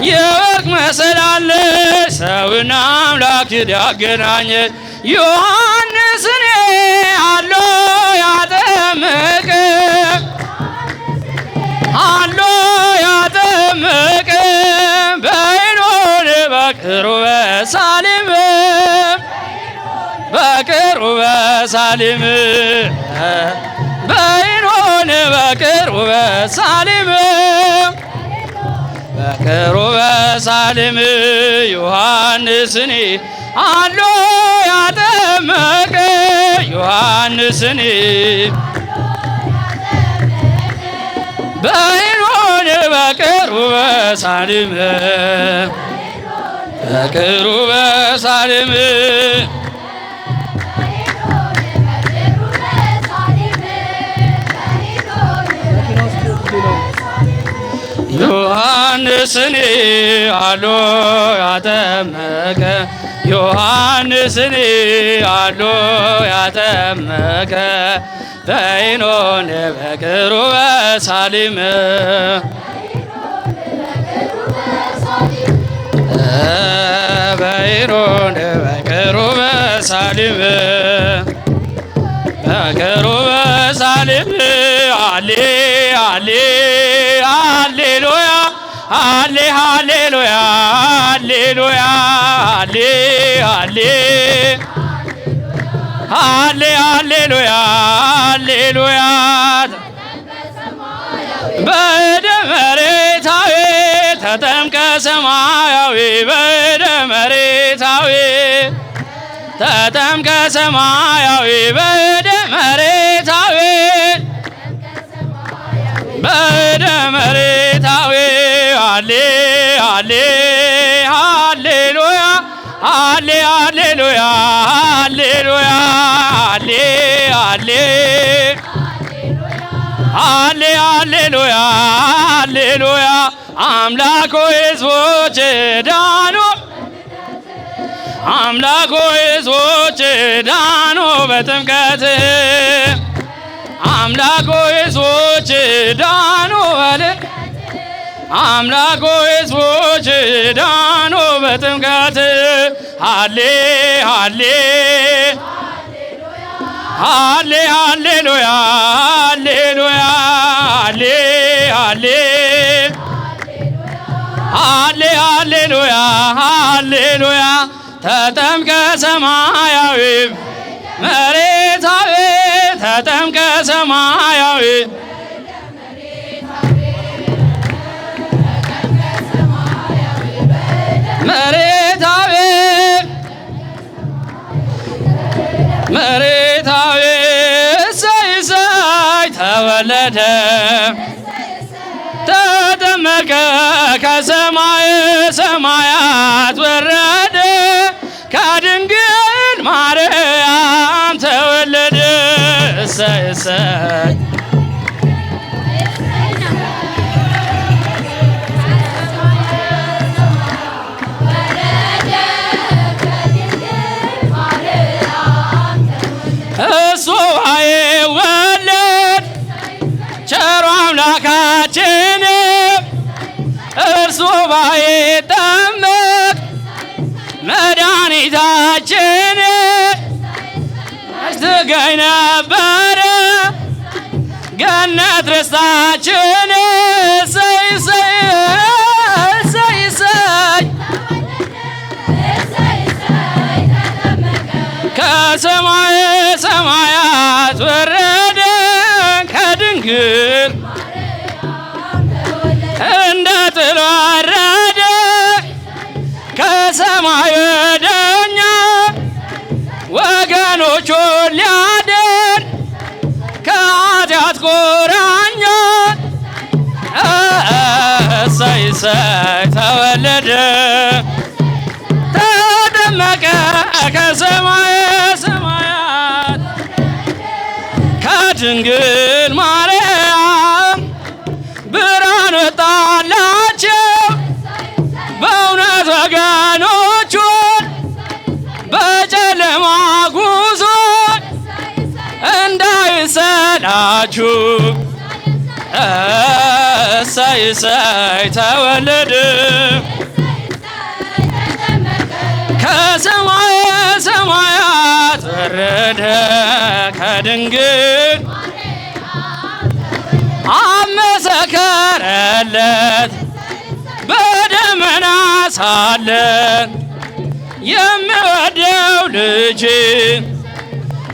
የወርቅ መሰላል ነች ሰውና አምላክን ያገናኘች ዮሐንስን አሎ ያጠመቀ አሎ ያጠመቀ በይኖን በቅርበ ሳሌም በቅርበ ሳሌም በይኖን በቅርበ ሳሌም በቅርበ ሳሌም ዮሐንስን አሎ ያጠመቀ ዮሐንስን በይኖን በቅርበ ሳሌም በቅርበ ሳሌም ዮሐንስን አሎ ያጠመቀ ዮሐንስን አሎ ያጠመቀ በይኖን በቅርበ ሳሌም በይኖን በቅርበ ሳሌም በቅርበ ሳሌም አሌ አሌ ሃሌሉያ ሃሌ ሃሌሉያ ሃሌሉያ ሃሌ ሃሌ ሃሌ ሃሌሉያ ሃሌሉያ በእደ መሬታዊ ተጠምቀ ሰማያዊ በእደ መሬታዊ ተጠምቀ ሰማያዊ በእደ መሬታዊ በእደ መሬታዊ ሃሌ ሃሌ ሃሌሉያ ሃሌ ሃሌሉያ ሃሌሉያ ሃሌ ሃሌ ሃሌ ሃሌሉያ ሃሌሉያ አምላክ ሆይ ሕዝቦች ዳኑ አምላክ ሆይ ሕዝቦች ዳኑ በጥምቀት አምላክ ሆይ ሕዝቦች ዳኑ በል አምላክ ሆይ ሕዝቦች ዳኑ በጥምቀት ሃሌ ሃሌ ሃሌ ሃሌሉያ ሃሌሉያ ሃሌ ሃሌ ሃሌ ሃሌሉያ ሃሌሉያ ተጠምቀ ሰማያዊ መሬታዊ ተጠምቀ ሰማያዊ መሬታዊ መሬታዊ እሰይ እሰይ ተወለደ ተጠመቀ ከሰማይ ሰማያት ወረደ ከድንግል ማርያም ተወለደ እሰይ እሰይ እሱ አይወለድ ቸሩ አምላካችን እርሱ ባይጠመቅ መድኃኒታችን ትገኝ ነበረ ገነት ርስታችን እሰይ እሰይ እሰይ እሰይ ከሰማይ ሰማያት ወረደ ከድንግል እንደ ጥሎ ወረደ ልጆቹን ሊያድን ከኃጢአት ቁራኛ እሰይ እሰይ ተወለደ ተጠመቀ ከሰማየ ሰማያት ከድንግል ማርያም ብርሃን ወጣላቸው በእውነት ወገኖቹን በጨለማ ጉዞ እንዳይሰላችሁ እሰይ እሰይ ተወለደ ከሰማየ ሰማያት ወረደ ከድንግል አመሰከረለት በደመና ሳለ የምወደው ልጅ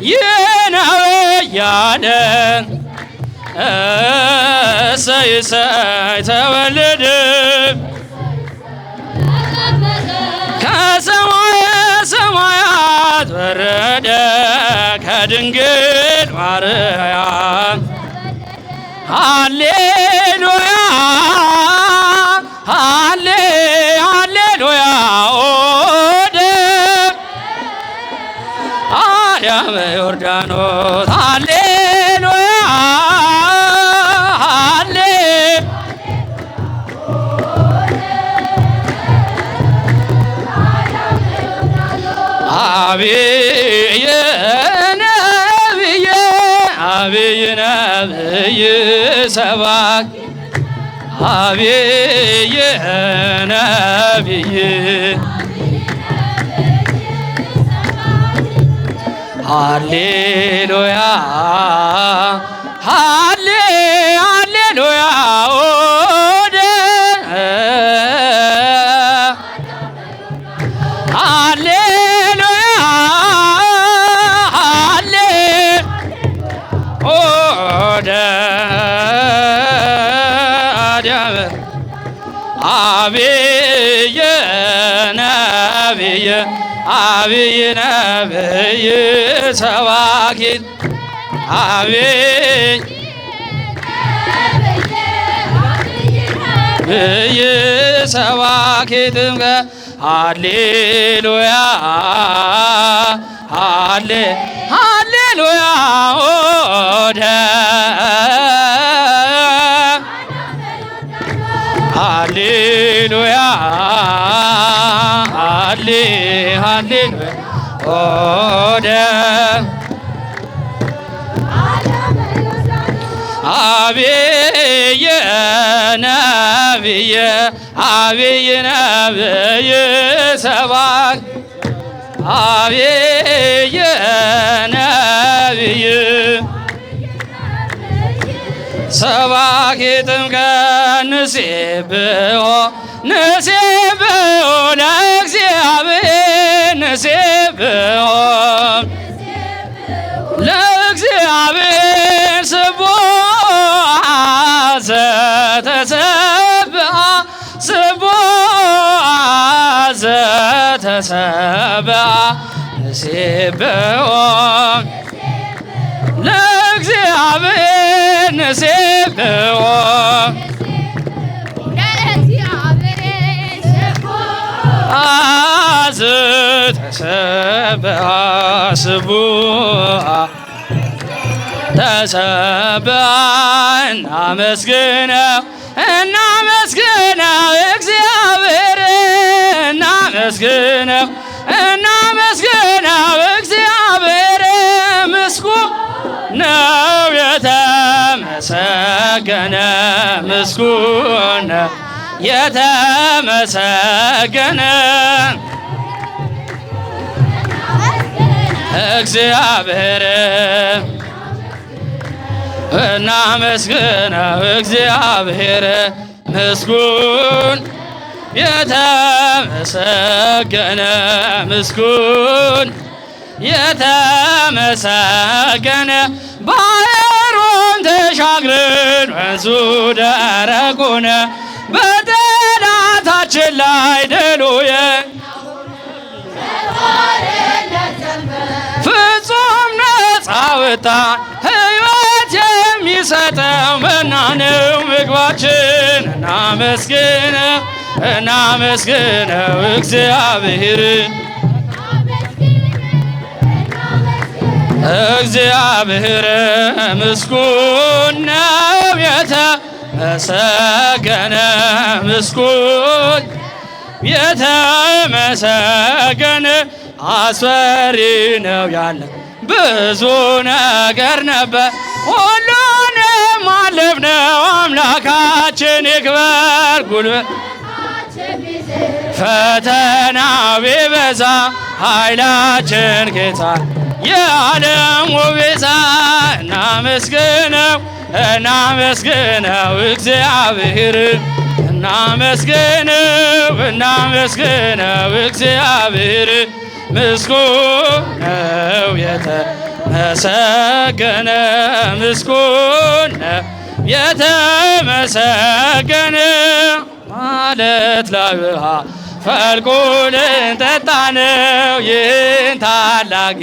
ይህ ነው እያለ እሰይ እሰይ ተወለደ ከሰማየ ሰማያት ወረደ ከድንግል ማርያም ሃሌሉያ ሃሌ ሃሌሉያ ወደ አርያም ዮርዳኖስ ሃሌሉያ ሃሌ አብይ ነብይ አብይ ነብይ ሰባክ አብይ ነብይ ሃሌሉያ ሃሌ ሃሌሉያ ወደ ሃሌሉያ ሃሌ ወደ አብይ ነብይ አብይ ነብይ ሰባኪ አብይ ነብይ ሰባኪ ጥምቀት ሃሌሉያ ሃሌ ሃሌሉያ ወደ ሃሌሉያ ሃሌ ሃሌሉያ ወደ አብይ ነብይ አብይ ነብይ ሰባክ አብይ ነብይ ሰባኪ ጥምቀት ንሴብሖ ንሴብሖ ለእግዚአብሔር ንሴብሖ ለእግዚአብሔር ስቡሕ ዘተሰብአ ስቡሕ ዘተሰብአ ንሴብሖ ለእግዚአብሔር ንሴብሖ ዘተሰብአ ስቡሕ ተሰብአ እናመስግነው እናመስግነው እግዚአብሔር እናመስግነው እናመስግነው እግዚአብሔር ምስጉን ነው የተመሰገነ ምስጉን ነው የተመሰገነ እግዚአብሔር እናመስግነው እግዚአብሔር ምስጉን የተመሰገነ ምስጉን የተመሰገነ ባህሩን ተሻግረን ወንዙ ደረቅ ሆነ በጠላታችን ላይ ድል ፍጹም ያወጣን ሕይወት የሚሰጠው መና ነው ምግባችን። እናመስግነው እናመስግነው እግዚአብሔርን እግዚአብሔር ምስጉን ነው የተመሰገነ ምስጉን የተመሰገነ አስፈሪ ነው ያለ ብዙ ነገር ነበር ሁሉንም አለፍነው አምላካችን ይክበር ጉልበት ፈተና ቢበዛ ኃይላችን ጌታ የዓለም ቤዛ እናመስግነው እናመስግነው እግዚአብሔር እናመስግነው እናመስግነው እግዚአብሔር ምስጉን ነው የተመሰገነ ምስጉን ነው የተመሰገነ ማለት ላይ ውሃ ፈልቆ ልንጠጣ ነው ይህን ታላቅ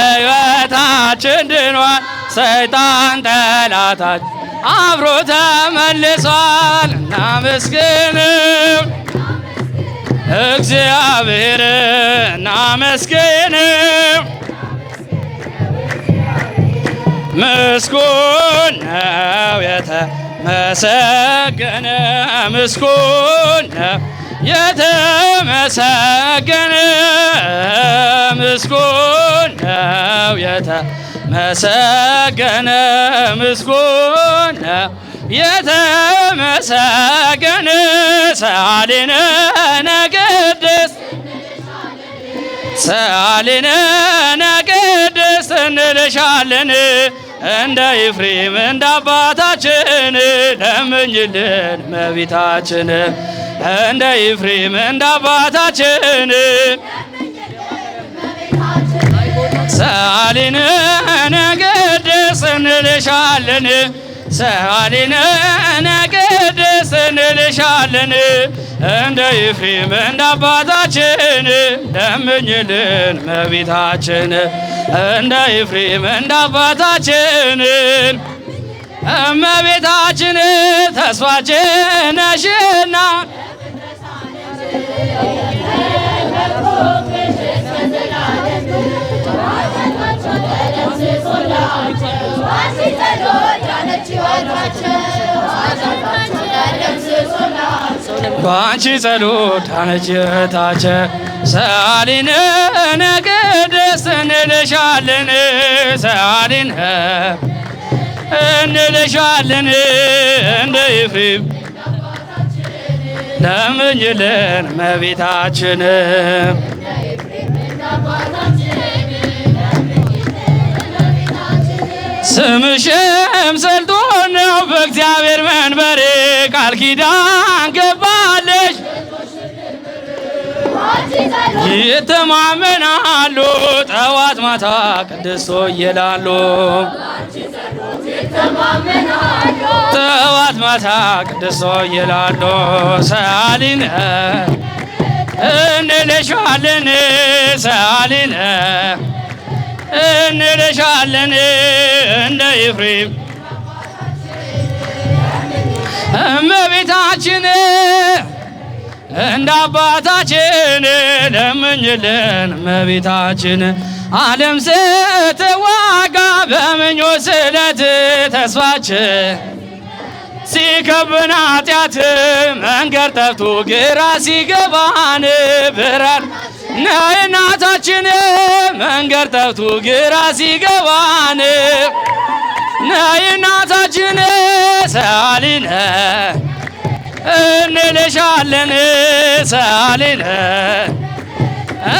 ሕይወታችን ድኗል ሰይጣን ጠላታችን አብሮ ተመልሷል እናመስግነው እግዚአብሔር እናመስግነው ምስጉን ነው የተመሰገነ ምስጉን ነው የተመሰገነ ምስጉን ነው የተመሰገነ ምስጉን ነው የተመሰገነ ሰአሊነ ቅድስት ሰአሊነ ቅድስት እንልሻለን እንደ ኤፍሬም እንደ አባታችን ለምኝልን እመቤታችን እንደ ኤፍሬም እንደ አባታችን ሰአሊነ ቅድስት እንልሻለን ሰአሊነ ቅድስት እንልሻለን እንደ ኤፍሬም እንደ አባታችን ለምኝልን እመቤታችን እንደ ኤፍሬም እንደ አባታችን እመቤታችን ተስፋችን ነሽና በአንቺ ጸሎት ዳነች እህታችን ሰአሊነ ቅድስት እንልሻለን ሰአሊነ እንልሻለን እንደ ኤፍሬም ለምኝልን እመቤታችን ስምሽም ስልጣን ነው በእግዚአብሔር መንበር ቃል ኪዳን ገባለሽ ይተማመናሉ ጠዋት ማታ ቅድስት ይላሉ ጠዋት ማታ ቅድስት ይላሉ ሰአሊነ እንልሻለን ሰአሊነ እንልሻለን እንደ ኤፍሬም እመቤታችን እንደ አባታችን ለምኝልን እመቤታችን ዓለም ስትዋጋ በምኞት ስለት ተስፋችን ሲከብን ኃጢአት መንገድ ጠፍቶ ግራ ሲገባን ብርሃን ነይ እናታችን መንገድ ጠፍቶ ግራ ሲገባን ነይ እናታችን ሰአሊነ እንልሻለን ሰአሊነ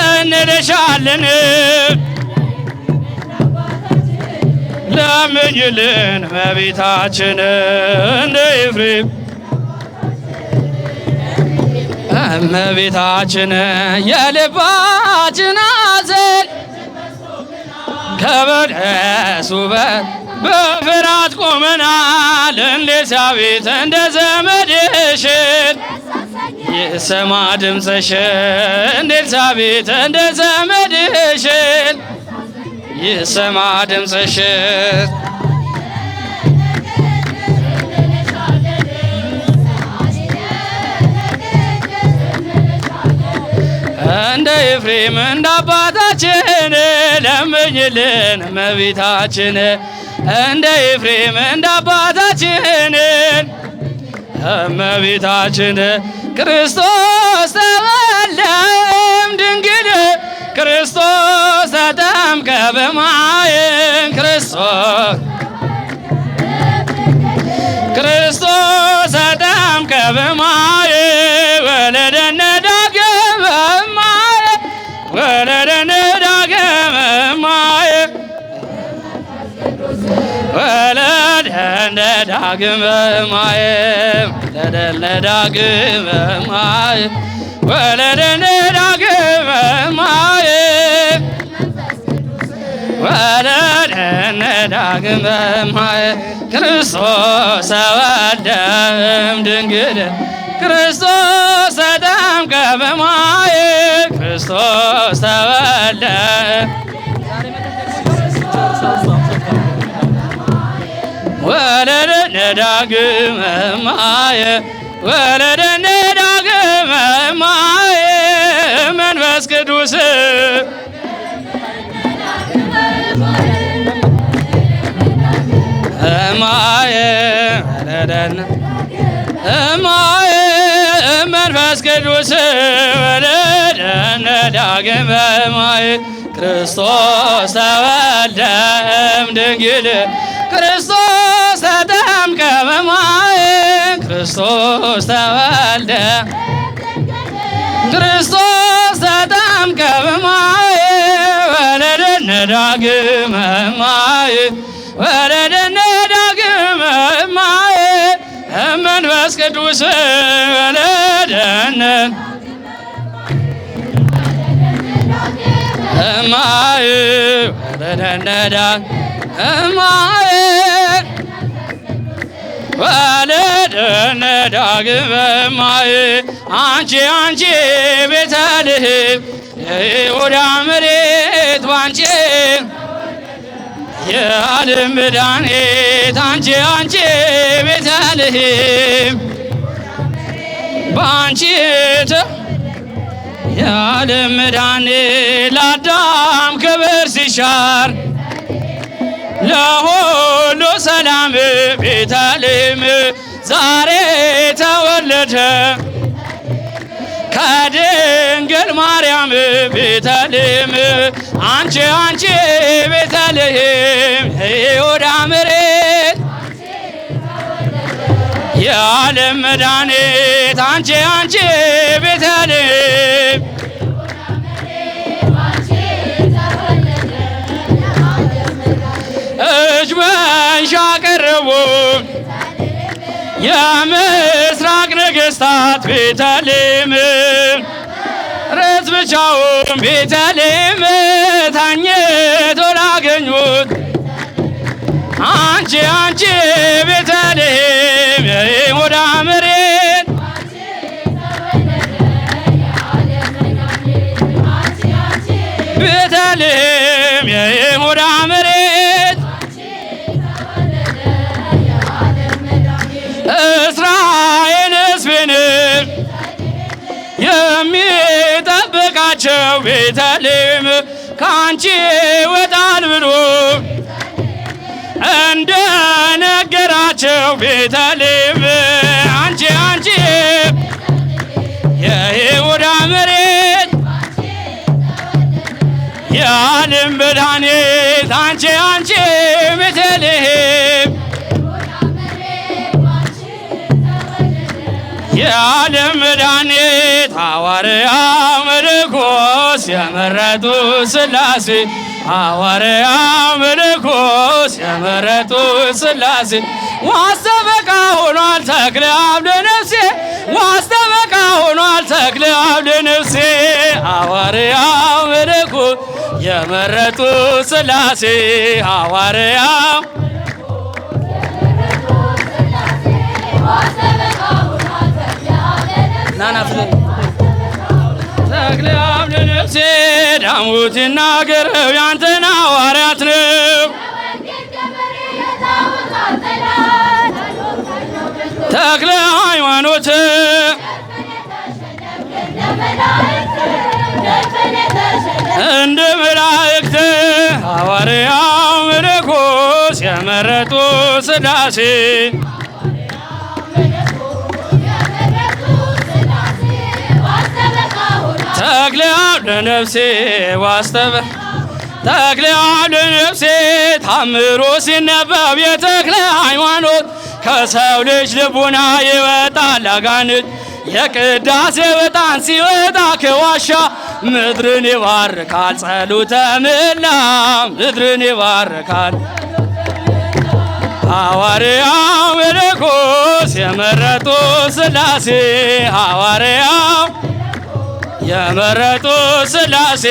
እንልሻለን ለምኝልን እመቤታችን እንደ ኤፍሬም እመቤታችን የልባችን ሐዘን ከበለሱ በፍርሃት ቆመናል እንደ ኤልሳቤጥ እንደ ዘመድሽን ይሰማ ድምፅሽን ኤልሳቤጥ እንደ ዘመድሽን ይሰማ ድምፅሽን እንደ ኤፍሬም እንደ አባታችን ለምኝልን እመቤታችን እንደ ኤፍሬም እንደ አባታችን እመቤታችን ክርስቶስ ተወልደም ድንግል ክርስቶስ ተጠምቀ በማየ ክርስቶስ ተጠምቀ በማየ ወለደነ ዳግመ እማየ ወለደነ ዳግመ እማየ ወለደነ ዳግመ እማየ ወለደነ ዳግመ እማየ ወለደነ ዳግመ እማየ ወለደነ ዳግመ እማየ ክርስቶስ ተወልደም ድንግል ክርስቶስ ተጠምቀ በማየ ክርስቶስ ተወልደ ወለደነ ዳግመ እማየ ወለደነ ዳግመ እማየ መንፈስ ቅዱስ እማየ ወለደነ እማየ መንፈስ ቅዱስ ወለደነ ዳግመ እማየ ክርስቶስ ተወልደም ድንግል ክርስቶስ ተጠምቀ በማየ ክርስቶስ ተወልደ ክርስቶስ ተጠምቀ በማየ ወለደነ ዳግመ እማየ ወለደነ ዳግመ እማየ መንፈስ ቅዱስ ወለደነ እማየ ወለደነ ዳግመ እማየ ወለደነ ዳግመ እማየ አንቺ ቤተልሔም የይሁዳ መሬት ባንቺ የዓለም መድኃኒት አንቺ ቤተልሔም ባንቺ የዓለም መድኃኒት ለአዳም ክብር ሲሻር ለሁሉ ሰላም ቤተልሔም ዛሬ ተወለደ ከድንግል ማርያም ቤተልሔም አንቺ ቤተልሔም የይሁዳ መሬት የዓለም መድኃኒት አንቺ ቤተልሔም እጅ መንሻ ቀረቡ የምስራቅ ነገሥታት ቤተልሔም ርስ ብቻውን ቤተልሔም ታኝቶ ላገኙት አንቺ ቤተልሔም የይሁዳ መሬት ቤተልሔም የይሁዳ መሬት እስራኤል ሕዝብን የሚጠብቃቸው ቤተልሔም ከአንቺ ይወጣል ብሎ እንደ ነገራቸው ቤተልሔም አንቺ የይሁዳ መሬት የዓለም መድኃኒት አንቺ ቤተልሔም የዓለም መድኃኒት ሐዋርያው መነኮስ የመረጡ ሥላሴ ሐዋርያው መነኮስ የመረጡ ሥላሴ ዋስተበቃ ሆኗል ተክለ አብ ለነፍሴ ዋስተበቃ ሆኗል ተክለ አብ ለነፍሴ ሐዋርያው መነኮስ የመረጡ ሥላሴ ሐዋርያው ናና ተክለ አብ ለነፍሴ ዳዊት ይናገረው ያንተን ሐዋርያት ነው። ተክለ ሃይማኖት እንደ መላእክት ሐዋርያው መነኮስ የመረጡ ሥላሴ ተክለ አብ ለነፍሴ ዋስተበ ተክለ አብ ለነፍሴ ታምሮ ሲነበብ የተክለ ሃይማኖት ከሰው ልጅ ልቡና ይወጣል አጋንንት የቅዳሴ ዕጣን ሲወጣ ከዋሻ ምድርን ይባርካል ጸሎተ ምህላ ምድርን ይባርካል ሐዋርያው መነኮስ የመረጡ ሥላሴ ሐዋርያው የመረጡ ሥላሴ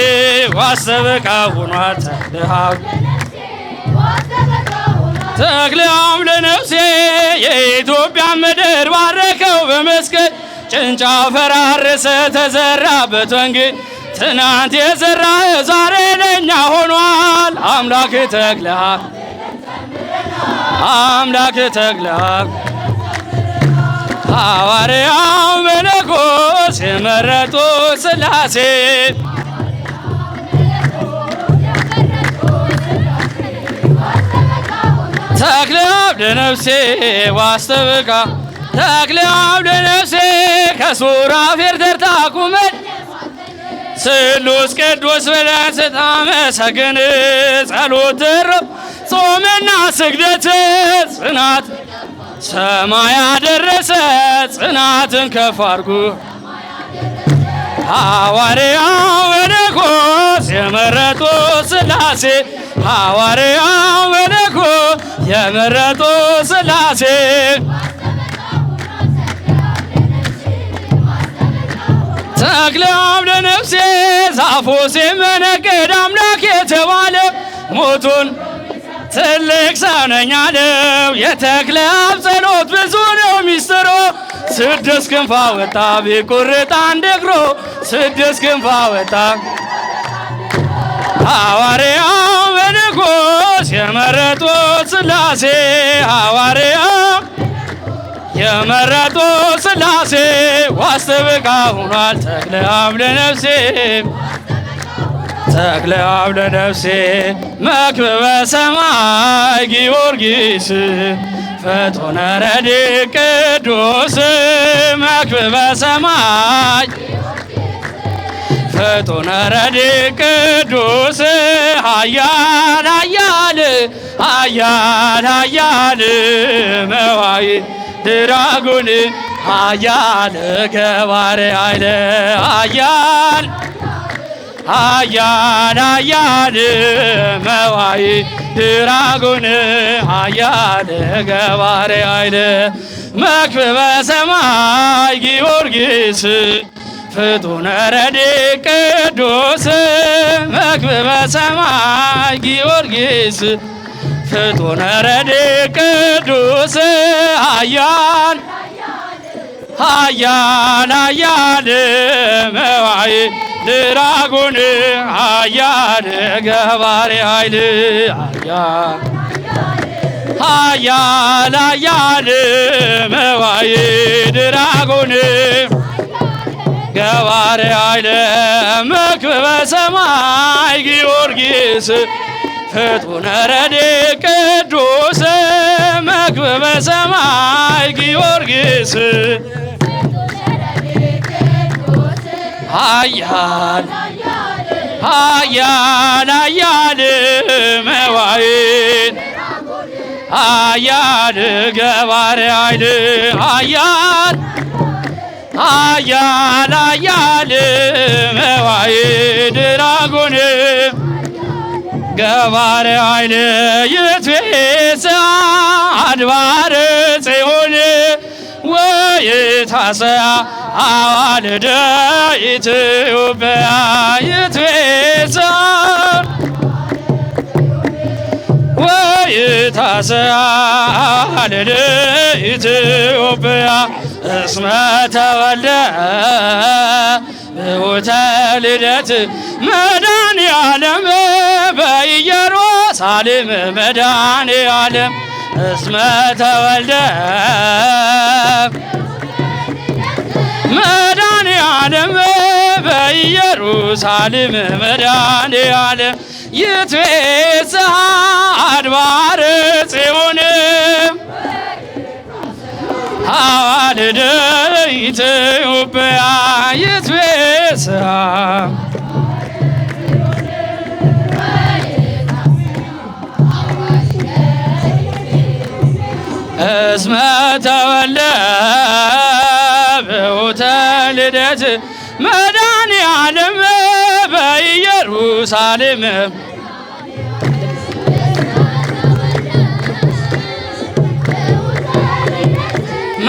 ዋሰበካ ሆኗል ተክለ አብ ለነፍሴ የኢትዮጵያ ምድር ባረከው በመስቀል ጭንጫ ፈራረሰ ተዘራበት ወንጌል ትናንት የዘራ ዛሬ ለኛ ሆኗል አምላክ ተክለ አብ አምላክ ተክለ አብ ሐዋርያው መነኮስ የመረጡ ሥላሴ ተክለ አብ ለነፍሴ ዋስተብቃ ተክለ አብ ለነፍሴ ከሱራፌል ተርታ ቁመን ስሉስ ቅዱስ ብለን ስታመሰግን ጸሎት ትርፍ ጾምና ስግደት ጽናት ሰማይ ያደረሰ ጽናትን ከፍ አድርጉ ሐዋርያው መነኮስ የመረጡ ሥላሴ ሐዋርያው መነኮስ የመረጡ ሥላሴ ተክለ አብ ለነፍሴ ዛፉ ሲመነገድ አምላክ የተባለ ሞቱን ትልቅ ሰው ነኝ አለው የተክለ አብ ጸሎት ብዙ ነው ሚስጥሩ ስድስት ክንፍ አወጣ ቢቆርጥ አንድ እግሩ ስድስት ክንፍ አወጣ ሐዋርያው መነኮስ የመረጡ ሥላሴ ሐዋርያው የመረጡ ሥላሴ ዋስተብቃ ሆኗል ተክለ አብ ለነፍሴ ተክለ አብ ለነፍሴ መክብበ ሰማይ ጊዮርጊስ ፍጡነ ረድእ ቅዱስ መክብበ ሰማይ ፍጡነ ረድእ ቅዱስ ኃያል ኃያል ኃያል ኃያል መዋይ ድራጉን ኃያል ገባሬ ኃይለ ኃያል ኃያል ኃያል መዋይ ድራጉን ኃያል ገባሬ ኃይለ መክብበ ሰማይ ጊዮርጊስ ፍጡነ ረድእ ቅዱስ መክብበ ሰማይ ጊዮርጊስ ፍጡነ ረድእ ቅዱስ ኃያል ኃያል ኃያል መዋይ ድራጉን ኃያል ገባሬ ኃይል ኃያል ኃያል ኃያል መዋይ ድራጉን ገባሬ ኃይለ መክብበ ሰማይ ጊዮርጊስ ፍጡነ ረድእ ቅዱስ መክብበ ሰማይ ጊዮርጊስ ኃያል ኃያል ኃያል መዋይ ኃያል ገባሬ ኃይል ኃያል ኃያል ኃያል መዋይ ድራጉን ገባሬ ኃይል ይትፌሳ አድባረ ጽዮን ወይታሰያ አዋልደ ኢትዮጵያ ይትፌሳ ወይታሰያ አዋልደ ኢትዮጵያ እስመ ተወልደ በቦተ ልደት መድኃኔዓለም በኢየሩሳሌም መድኃኔዓለም እስመ ተወልደ መድኃኔዓለም በኢየሩሳሌም መድኃኔዓለም ይትቤጽሕ አድባረ ጽዮን አዋልደ ኢትዮጵያ ይትቤጽሕ እስመ ተወልደ በቦተ ልደት መድኃኔዓለም በኢየሩሳሌም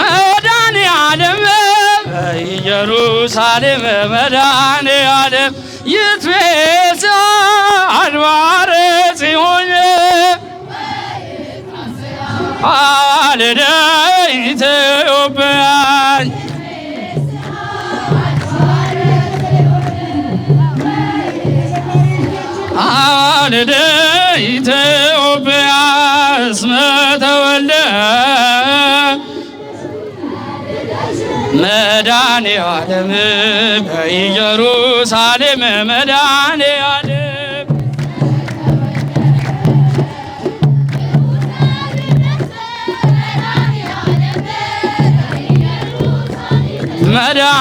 መድኃኔዓለም በኢየሩሳሌም መድኃኔዓለም ይትቤጽሕ አድባረ ጽዮን አዋልደ ኢትዮጵያ አዋልደ ኢትዮጵያ እስመ ተወልደ መድኃኔዓለም በኢየሩሳሌም መድኃኔዓለም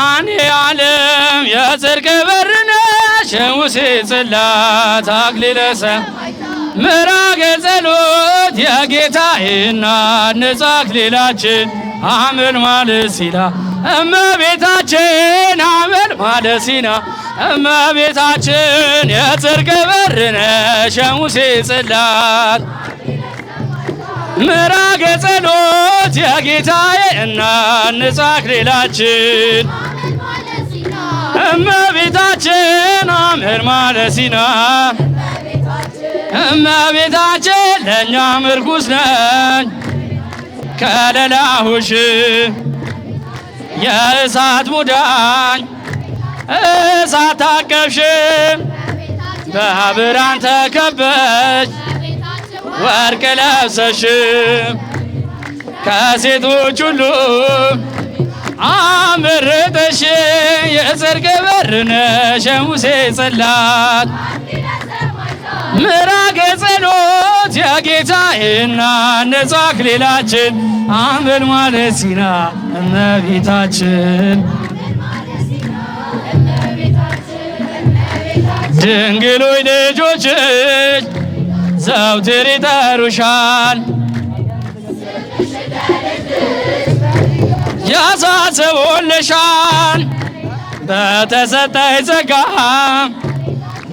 መድኃኔዓለም የጽድቅ በር ነሽ የሙሴ ጽላት አክሊለ ሰማዕታት ምዕራገ ጸሎት የጌታዬ እናት ንጽሐ አክሊላችን አመልማለ ሲና እመቤታችን አመልማለ ሲና እመቤታችን የጽድቅ በር ነሽ የሙሴ ጽላት ምዕራገ ጸሎት የጌታዬ እናት ንጽሐ አክሊላችን እመቤታችን አመልማለ ሲና እመቤታችን ለእኛ ምርኩስ ነኝ ከለላሁሽ የእሳት ሙዳኝ እሳት ታቀፍሽ በብርሃን ተከበሽ ወርቅ ለብሰሽ ከሴቶች ሁሉ አመረጠሽ የጽድቅ በር ነሽ የሙሴ ጽላት ምዕራገ ጸሎት የጌታዬ እናት ንጽሐ አክሊላችን አመልማለ ሲና እመቤታችን ድንግሎይ ልጆችሽ ዘውትር ይጠሩሻል ያሳስቡልሻል በተሰጠኝ ጸጋ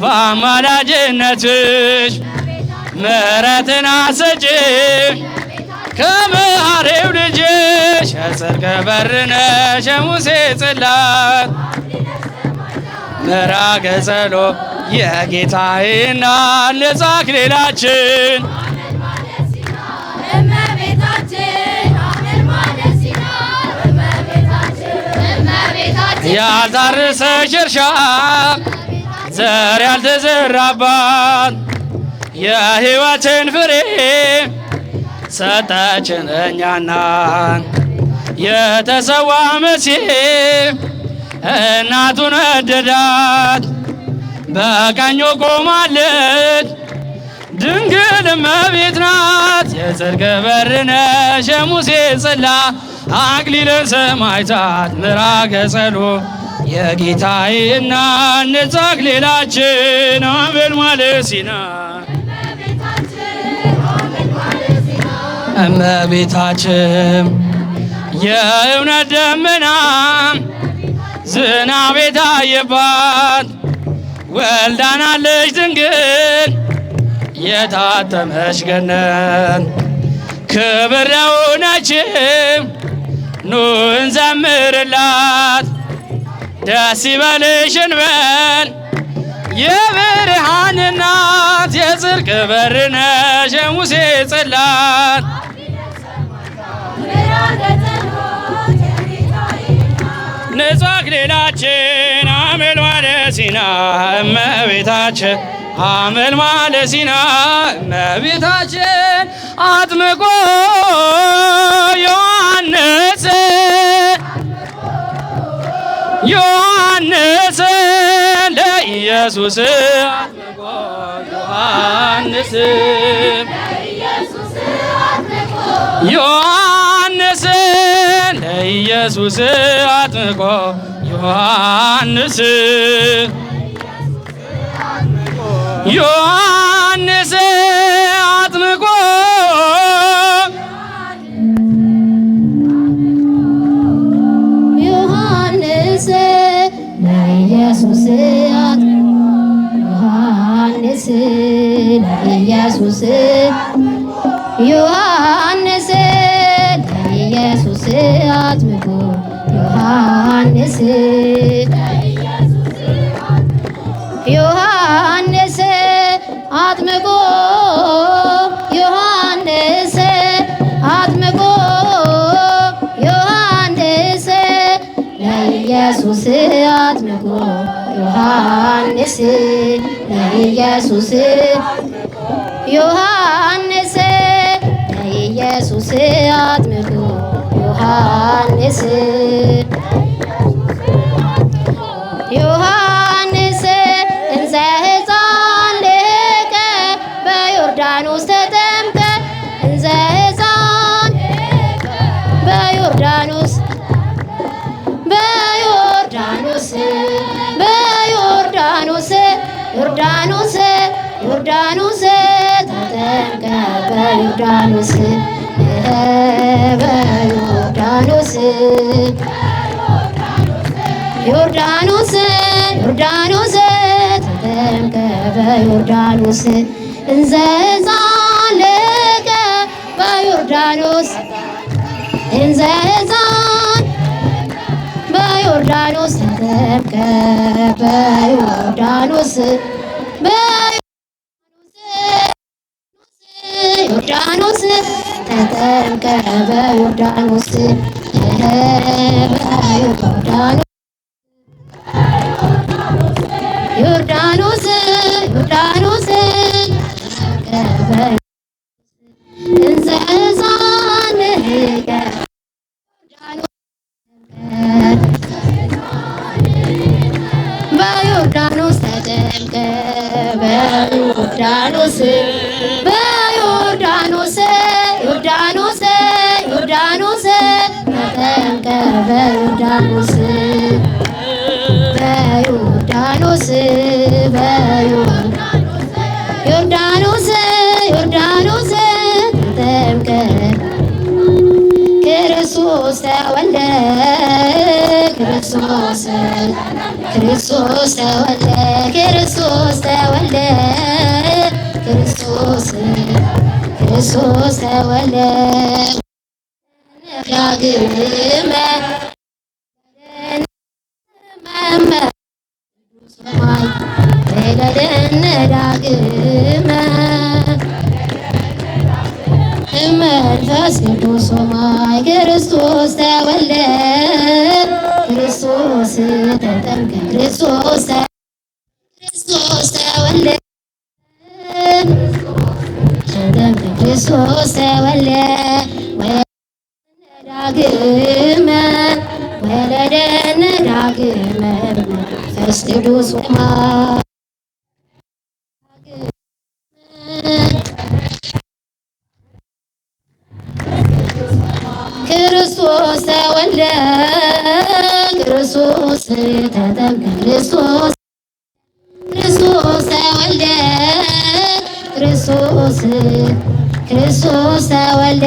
በአማላጅነትሽ ምሕረትን አሰጪ ከመሐሪው ልጅሽ የጽድቅ በር ነሽ የሙሴ ጽላት ምዕራገ ጸሎት የጌታዬ እናት ንጽሐ አክሊላችን ያልታረሰች እርሻ ዘር ያልተዘራባት የሕይወትን ፍሬ ሰጠችን እኛና የተሰዋ መሲሕ እናቱን ወደዳት በቀኙ ቆማለች ድንግል እመቤት ናት የጽድቅ በር ነሽ የሙሴ ጽላት አክሊለ ሰማዕታት ምዕራገ ጸሎት የጌታዬ እናት ንጽሐ አክሊላችን አመልማለ ሲና እመቤታችን የእውነት ደመና ዝናብ የታየባት ወልዳናለች ድንግል የታተመች ገነት ክብር ለሆነችው ኑ እንዘምርላት ደስ ይበልሽ እንበል የብርሃን እናት የጽድቅ በር ነሽ የሙሴ ጽላት አክሊላችን አመልማለ ሲና እመቤታችን አመልማለ ሲና እመቤታችን አጥምቆ ዮሐንስ ለኢየሱስ አጥምቆ ዮሐንስ ዮሐንስ ለኢየሱስ አጥምቆ ዮሐንስ ዮሐንስ አጥምቆ ዮሐንስ ለኢየሱስ ዮሐንስ ለኢየሱስ ዮሐንስ ለኢየሱስ አጥምቆ ዮሐንስ ዮሐንስ አጥምቆ ዮሐንስ አጥምቆ ዮሐንስ ለኢየሱስ አጥምቆ ዮሐንስ ለኢየሱስ ዮሐንስ ለኢየሱስ አጥምቆ ዮሐንስ ዮሐንስ እንዘ ሕፃን ልቀ በዮርዳኖስ ተጠምቀ እንዘ ሕፃን በዮርዳኖስ በዮርዳኖስ ዮርዳኖስ ዮርዳኖስ ተጠምቀ በዮርዳኖስ በዮርዳኖስ ዮርዳኖስ ተጠምቀ በዮርዳኖስ እንዘ ሕፃን ልቀ በዮርዳኖስ እንዘ ሕፃን በዮርዳኖስ ተጠምቀ በዮርዳኖስ ዮርዳኖስ ተጠምቀ በዮርዳኖስ ዮርዳኖስ እንዘ ሕፃን ልቀ በዮርዳኖስ ተጠምቀ በዮርዳኖስ ተጠምቀ በዮርዳኖስ ዮርዳኖስ ተጠምቀ ክርስቶስ ተወልደ ክርስቶስ ተወልደ ዳግመ ወለደነ ዳግመ መንፈስ ቅዱስ ሆይ ክርስቶስ ተወልደ ክርስቶስ ተጠምቀ ክርስቶስ ተወልደ ተጠምቀ ክርስቶስ ተወልደ ዳግመ ወለደነ ዳግመ መንፈስ ቅዱስ ሆይ ክርስቶስ ተወልደ ክርስቶስ ተጠምቀ ክርስቶስ ተወልደ ክርስቶስ ተወልደ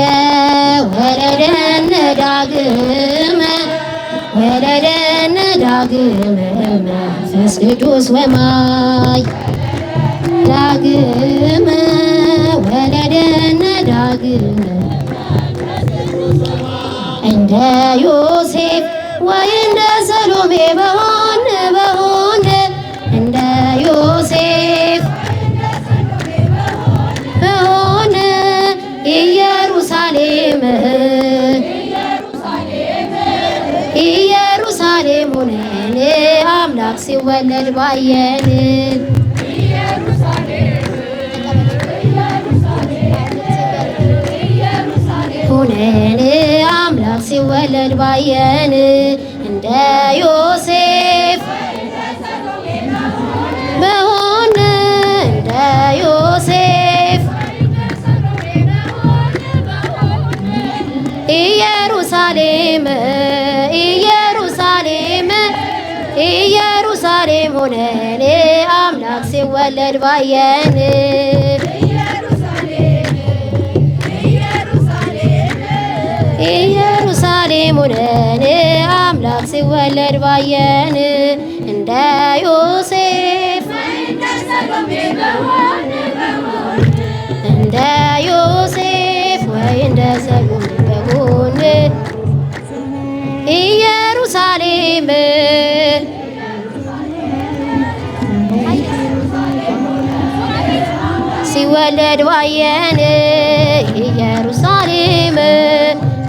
ወለደነ ዳግመ መንፈስ ቅዱስ ወማይ ዳግመ ወለደነ ዳግመ እንደ ዮሴፍ ወይ እንደ ሰሎሜ በሆነ እንደ ዮሴፍ በሆነ ኢየሩሳሌም ሆነ ሲወለድ ባየን ሆነን አምላክ ሲወለድ ባየን እንደ ዮሴፍ በሆነ እንደ ዮሴፍ ኢየሩሳሌም ኢየሩሳሌም ኢየሩሳሌም ሆነን አምላክ ሲወለድ ባየን ኢየሩሳሌም ሆነን አምላክ ሲወለድ ባየን እንደ ዮሴፍ እንደ ዮሴፍ ወይ እንደ ሰሎሜ በሆን ኢየሩሳሌም ሲወለድ ባየን ኢየሩሳሌም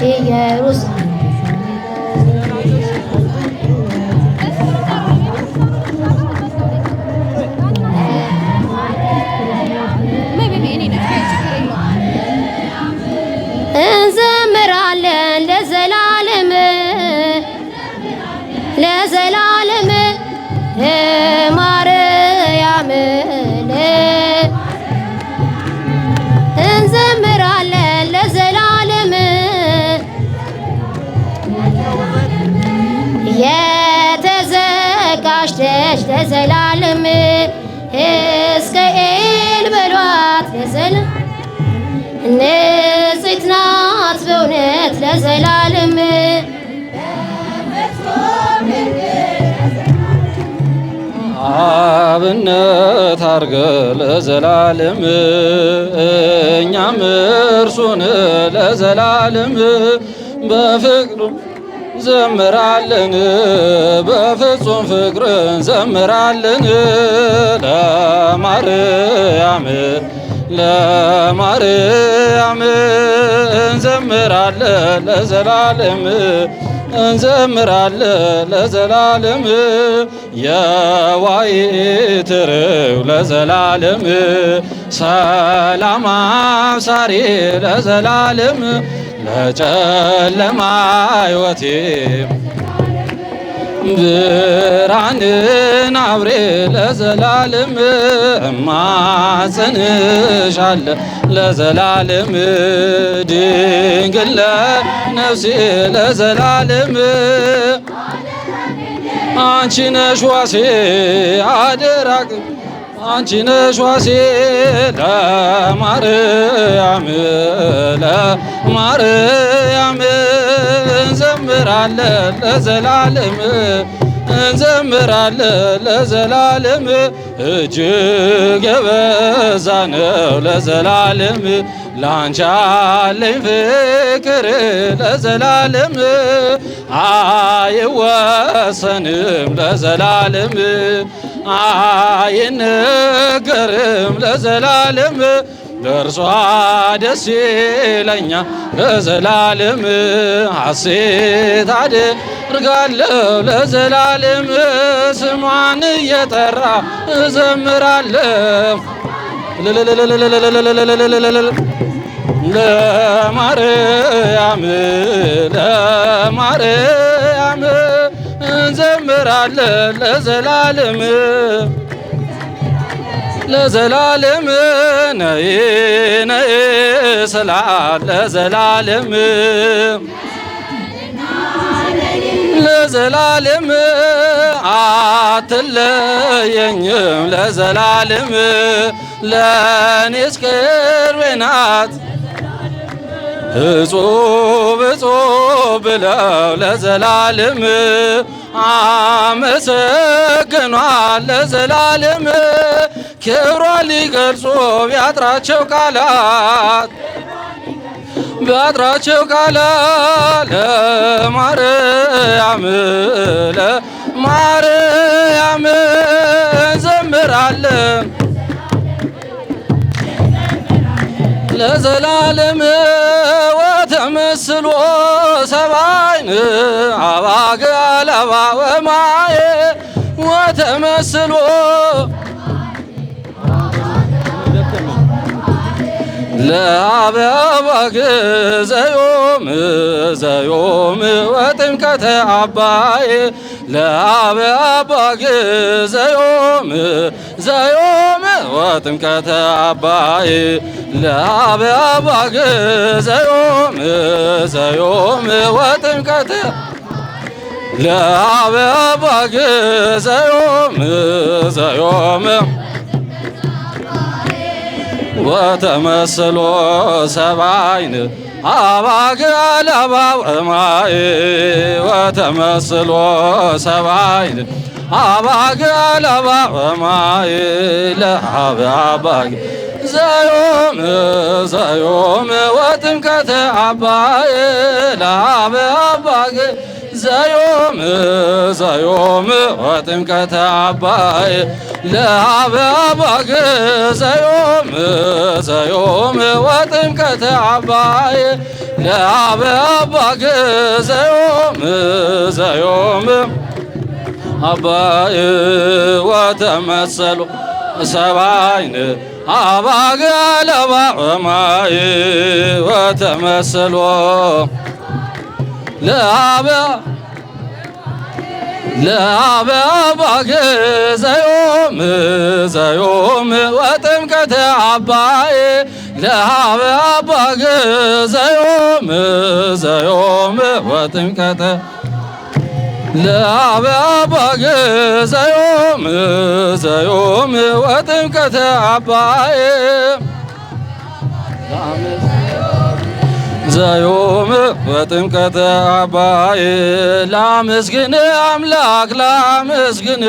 ኢየሩሳሌም እንዘምራለን ለዘላለም ለዘላለም ለማርያም እንዘምራለን ለዘላለም የተዘጋጀች ለዘላለም እስከ ኤል በሏት ለዘላለም ንጽሕት ናት በእውነት ለዘላለም አብነት አርገ ለዘላለም እኛም እርሱን ለዘላለም በፍቅር ዘምራለን በፍጹም ፍቅር ዘምራለን ለማርያም ለማርያም እንዘምራለን ለዘላለም እንዘምራለን ለዘላለም የዋይት ርግብ ለዘላለም ሰላም አብሳሪ ለዘላለም ለጨለማ ሕይወቴ ብርሃንን አብሬ ለዘላለም እማጽንሻለ ለዘላለም ድንግል ለነፍሴ ለዘላለም አንቺ ነሽ ዋሴ አደራቅ አንቺ ነሽ ዋሴ ለማርያም ለማርያም እንዘምራለን ለዘላለም እንዘምራለን ለዘላለም እጅግ የበዛ ነው ለዘላለም ላንቺ ያለኝ ፍቅር ለዘላለም አይወሰንም ለዘላለም አይነገርም ለዘላለም ደርሷ ደስ ይለኛል ለዘላለም ሐሴት አደርጋለሁ ለዘላለም ስሟን እየጠራ እዘምራለሁ ለማርያም ለማርያም እንዘምራለን ለዘላለም ለዘላለም ነይ ነይ ስላት ለዘላለም ለዘላለም አትለየኝም ለዘላለም ለኔስ ቅርቤ ናት እጹብ እጹብ ብለው ለዘላለም አመሰግኗል ለዘላለም ክብሯን ሊገልጹ ቢያጥራቸው ቃላት ቢያጥራቸው ቃላት ለማርያም ለማርያም እንዘምራለን ለዘላለም ወተመስሎ ሰባይን አባገ አለባ ወማየ ወተ ወተመስሎ ለአብ አባግ ዘዮም ዘዮም ወጥምቀተ አባይ ለአብ አባግ ዘዮም ዘዮም ወጥምቀተ አባይ ለአብ አባግ ዘዮም ዘዮም ወጥምቀተ ለአብ አባግ ዘዮም ዘዮም ወተመስሎ ሰባይን አባግ ለአባው እማይ ወተመስሎ ሰባይን አባግ ለአባው እማይ ለአብ አባግ ዘዮም ዘዮም ወጥምቀተ አባይ ለአብ አባግ ዘዮም ዘዮም ወጥምቀተ አባይ ለአብ አባግ ዘዮም ዘዮም ወጥምቀተ አባይ ለአብ አባግ ዘዮም ዘዮም አባይ ወተመሰሉ ሰባይን አባግ ለአባው እማይ ወተመሰሉ ለአብ አባግ ዘዮም ዘዮም ወጥምቀተ አባይ ለአብ አባግ ዘዮም ዘዮም ወጥምቀተ ለአብ አባግ ዘዮም ዘዮም ወጥምቀተ አባይ ዘዮም ወጥምቀተ አባይ ላመስግን አምላክ ላመስግን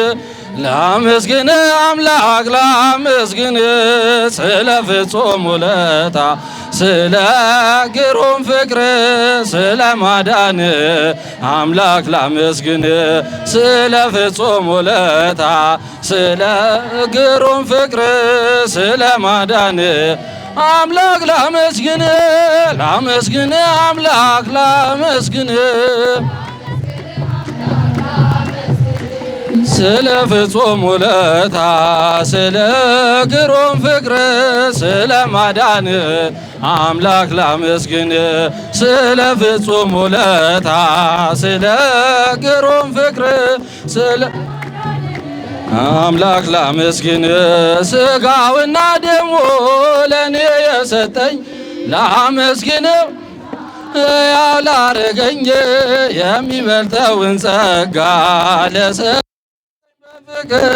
ላመስግን አምላክ ላመስግን ስለ ፍጹም ውለታ ስለ ግሩም ፍቅር ስለ ማዳን አምላክ ላመስግን ስለ ፍጹም ውለታ ስለ ግሩም ፍቅር ስለ ማዳን አምላክ ላመስግን ላመስግን አምላክ ላመስግን ስለ ፍጹም ውለታ ስለ ግሩም ፍቅር ስለ ማዳን አምላክ ላመስግን ስለ ፍጹም ውለታ ስለ ግሩም ፍቅር ስለ አምላክ ላመስግን ስጋውና ደሙ ለኔ የሰጠኝ ላመስግነው ያው ላረገኝ የሚበልጠውን ጸጋ ለሰጠኝ በፍቅር